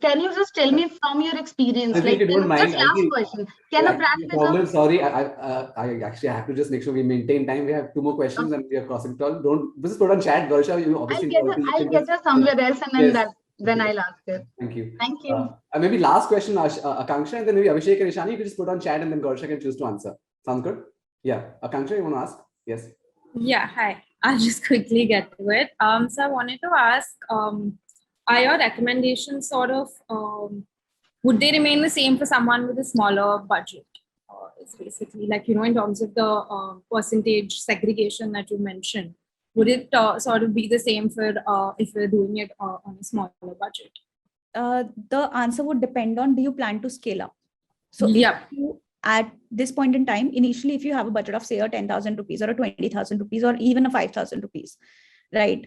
can you just tell me from your experience, I think like you don't mind. just last question, can a brand problem, sorry, I actually have to just make sure we maintain time. We have 2 more questions and we are crossing it all. Don't just put on chat, Gaurisha. You obviously I'll get her somewhere else, and then I'll ask it. Thank you. Thank you. Maybe last question, Akanksha, and then maybe Abhishek and Ishani, you can just put on chat and then Gaurisha can choose to answer. Sounds good? Yeah. Akanksha, you want to ask? Yes. Yeah, hi. I'll just quickly get to it. So I wanted to ask, are your recommendations sort of, would they remain the same for someone with a smaller budget? It's basically like, in terms of the percentage segregation that you mentioned, would it sort of be the same for if we're doing it on a smaller budget? The answer would depend on, do you plan to scale up? So if you, at this point in time, initially, if you have a budget of say a 10,000 rupees or a 20,000 rupees or even a 5,000 rupees, right?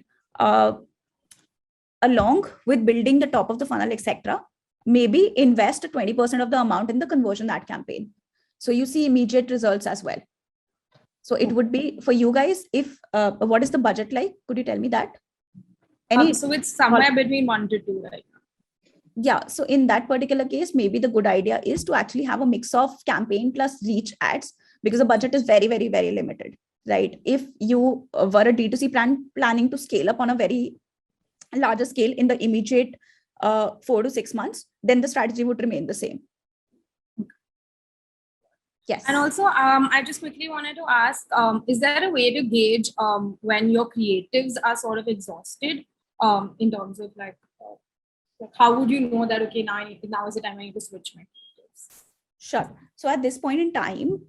Along with building the top of the funnel, etc., maybe invest 20% of the amount in the conversion ad campaign. So you see immediate results as well. So it would be for you guys, if what is the budget like? Could you tell me that? So it's somewhere between 1 to 2, right? Yeah, so in that particular case, maybe the good idea is to actually have a mix of campaign plus reach ads, because the budget is very, very, very limited, right? If you were a D2C planning to scale up on a very larger scale in the immediate 4 to 6 months, then the strategy would remain the same. Yes. And also, I just quickly wanted to ask, is there a way to gauge when your creatives are sort of exhausted in terms of like how would you know that, okay, now is the time I need to switch my creatives? Sure. So at this point in time,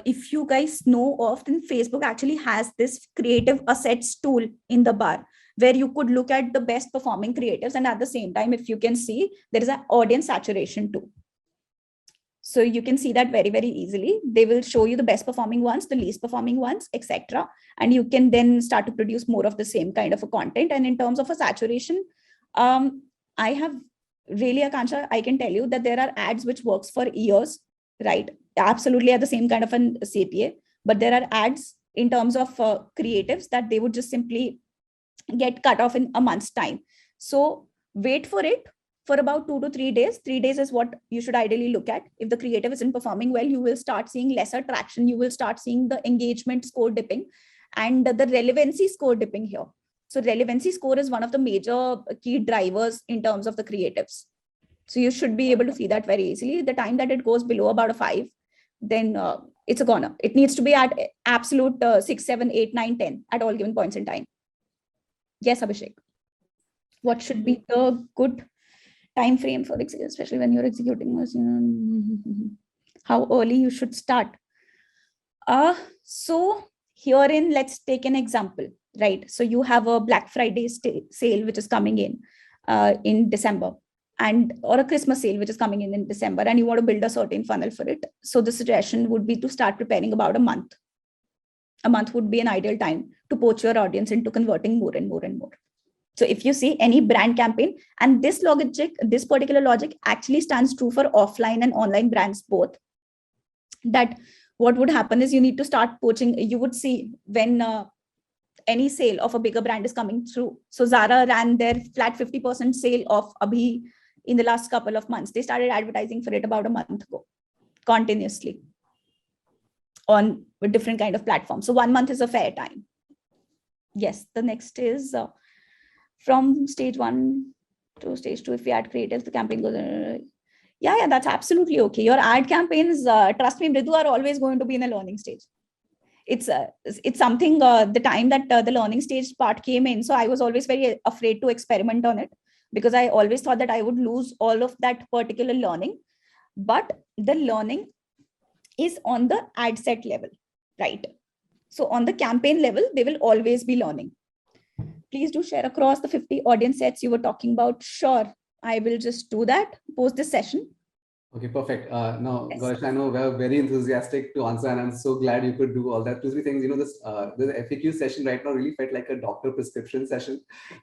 if you guys know of, then Facebook actually has this creative assets tool in the bar where you could look at the best performing creatives. And at the same time, if you can see, there is an audience saturation too. So you can see that very, very easily. They will show you the best performing ones, the least performing ones, etc. And you can then start to produce more of the same kind of a content. And in terms of a saturation, I have really, Akansha, I can tell you that there are ads which works for years, right? Absolutely at the same kind of an CPA, but there are ads in terms of creatives that they would just simply get cut off in a month's time. So wait for it for about 2 to 3 days. 3 days is what you should ideally look at. If the creative isn't performing well, you will start seeing lesser traction. You will start seeing the engagement score dipping and the relevancy score dipping here. So relevancy score is one of the major key drivers in terms of the creatives. So you should be able to see that very easily. The time that it goes below about a 5, then it's a goner. It needs to be at absolute 6, 7, 8, 9, 10 at all given points in time. Yes, Abhishek. What should be the good time frame for executing, especially when you're executing? How early you should start? So herein, let's take an example. Right. So you have a Black Friday sale, which is coming in December, or a Christmas sale, which is coming in December, and you want to build a certain funnel for it. So the suggestion would be to start preparing about a month. A month would be an ideal time to poach your audience into converting more and more and more. So if you see any brand campaign, and this particular logic actually stands true for offline and online brands both, that what would happen is you need to start poaching. You would see when any sale of a bigger brand is coming through. So Zara ran their flat 50% sale of Abhi in the last couple of months. They started advertising for it about a month ago, continuously on with different kind of platforms. So 1 month is a fair time. Yes, the next is from stage 1 to stage 2. If we add creatives, the campaign goes. Yeah, that's absolutely okay. Your ad campaigns, trust me, Mridu, are always going to be in a learning stage. It's something, the time that the learning stage part came in. So I was always very afraid to experiment on it because I always thought that I would lose all of that particular learning. But the learning is on the ad set level, right? So on the campaign level, they will always be learning. Please do share across the 50 audience sets you were talking about. Sure, I will just do that post this session. Okay, perfect. Now, Gaurisha, I know we're very enthusiastic to answer, and I'm so glad you could do all that. Two, three things, this FAQ session right now really felt like a doctor prescription session.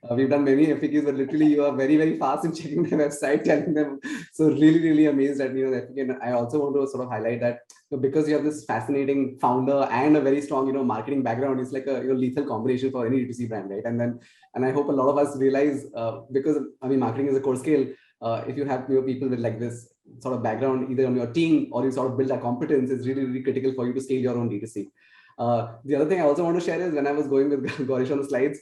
We've done many FAQs, but literally you are very, very fast in checking the website, telling them. So really, really amazed at, the FAQ. And I also want to sort of highlight that because you have this fascinating founder and a very strong, marketing background, it's like a lethal combination for any D2C brand, right? And I hope a lot of us realize, because marketing is a core skill. If you have people with like this sort of background either on your team or you sort of build a competence, is really, really critical for you to scale your own D2C. The other thing I also want to share is when I was going with Gaurisha on the slides,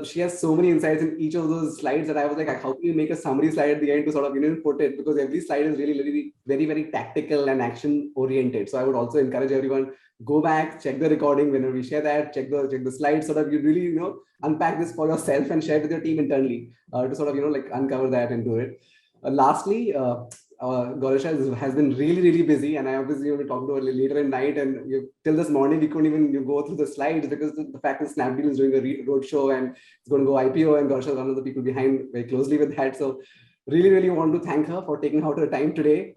she has so many insights in each of those slides that I was like, how can you make a summary slide at the end to sort of put it, because every slide is really, really very, very tactical and action oriented. So I would also encourage everyone, go back, check the recording whenever we share that, check the slides, so that you really unpack this for yourself and share with your team internally to sort of like uncover that and do it. Lastly, Gaurisha has been really, really busy, and I obviously will talk to her later in night. And till this morning, we couldn't even go through the slides because the fact that Snapdeal is doing a road show and it's going to go IPO, and Gaurisha is one of the people behind very closely with that. So, really, really want to thank her for taking out her time today.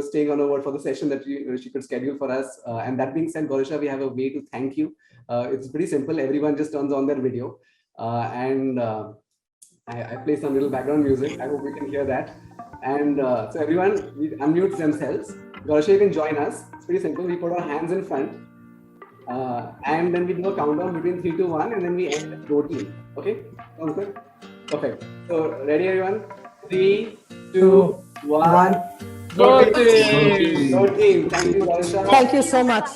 Staying on over for the session that she could schedule for us. And that being said, Gaurisha, we have a way to thank you. It's pretty simple. Everyone just turns on their video, I play some little background music. I hope we can hear that. And so everyone unmutes themselves. Gaurisha, you can join us. It's pretty simple. We put our hands in front. And then we do a countdown between 3 to 1, and then we end with go team. Okay? Sounds good? Perfect. So ready, everyone? 3, 2, 1. Go team! Go team! Thank you, Gaurisha. Thank you so much.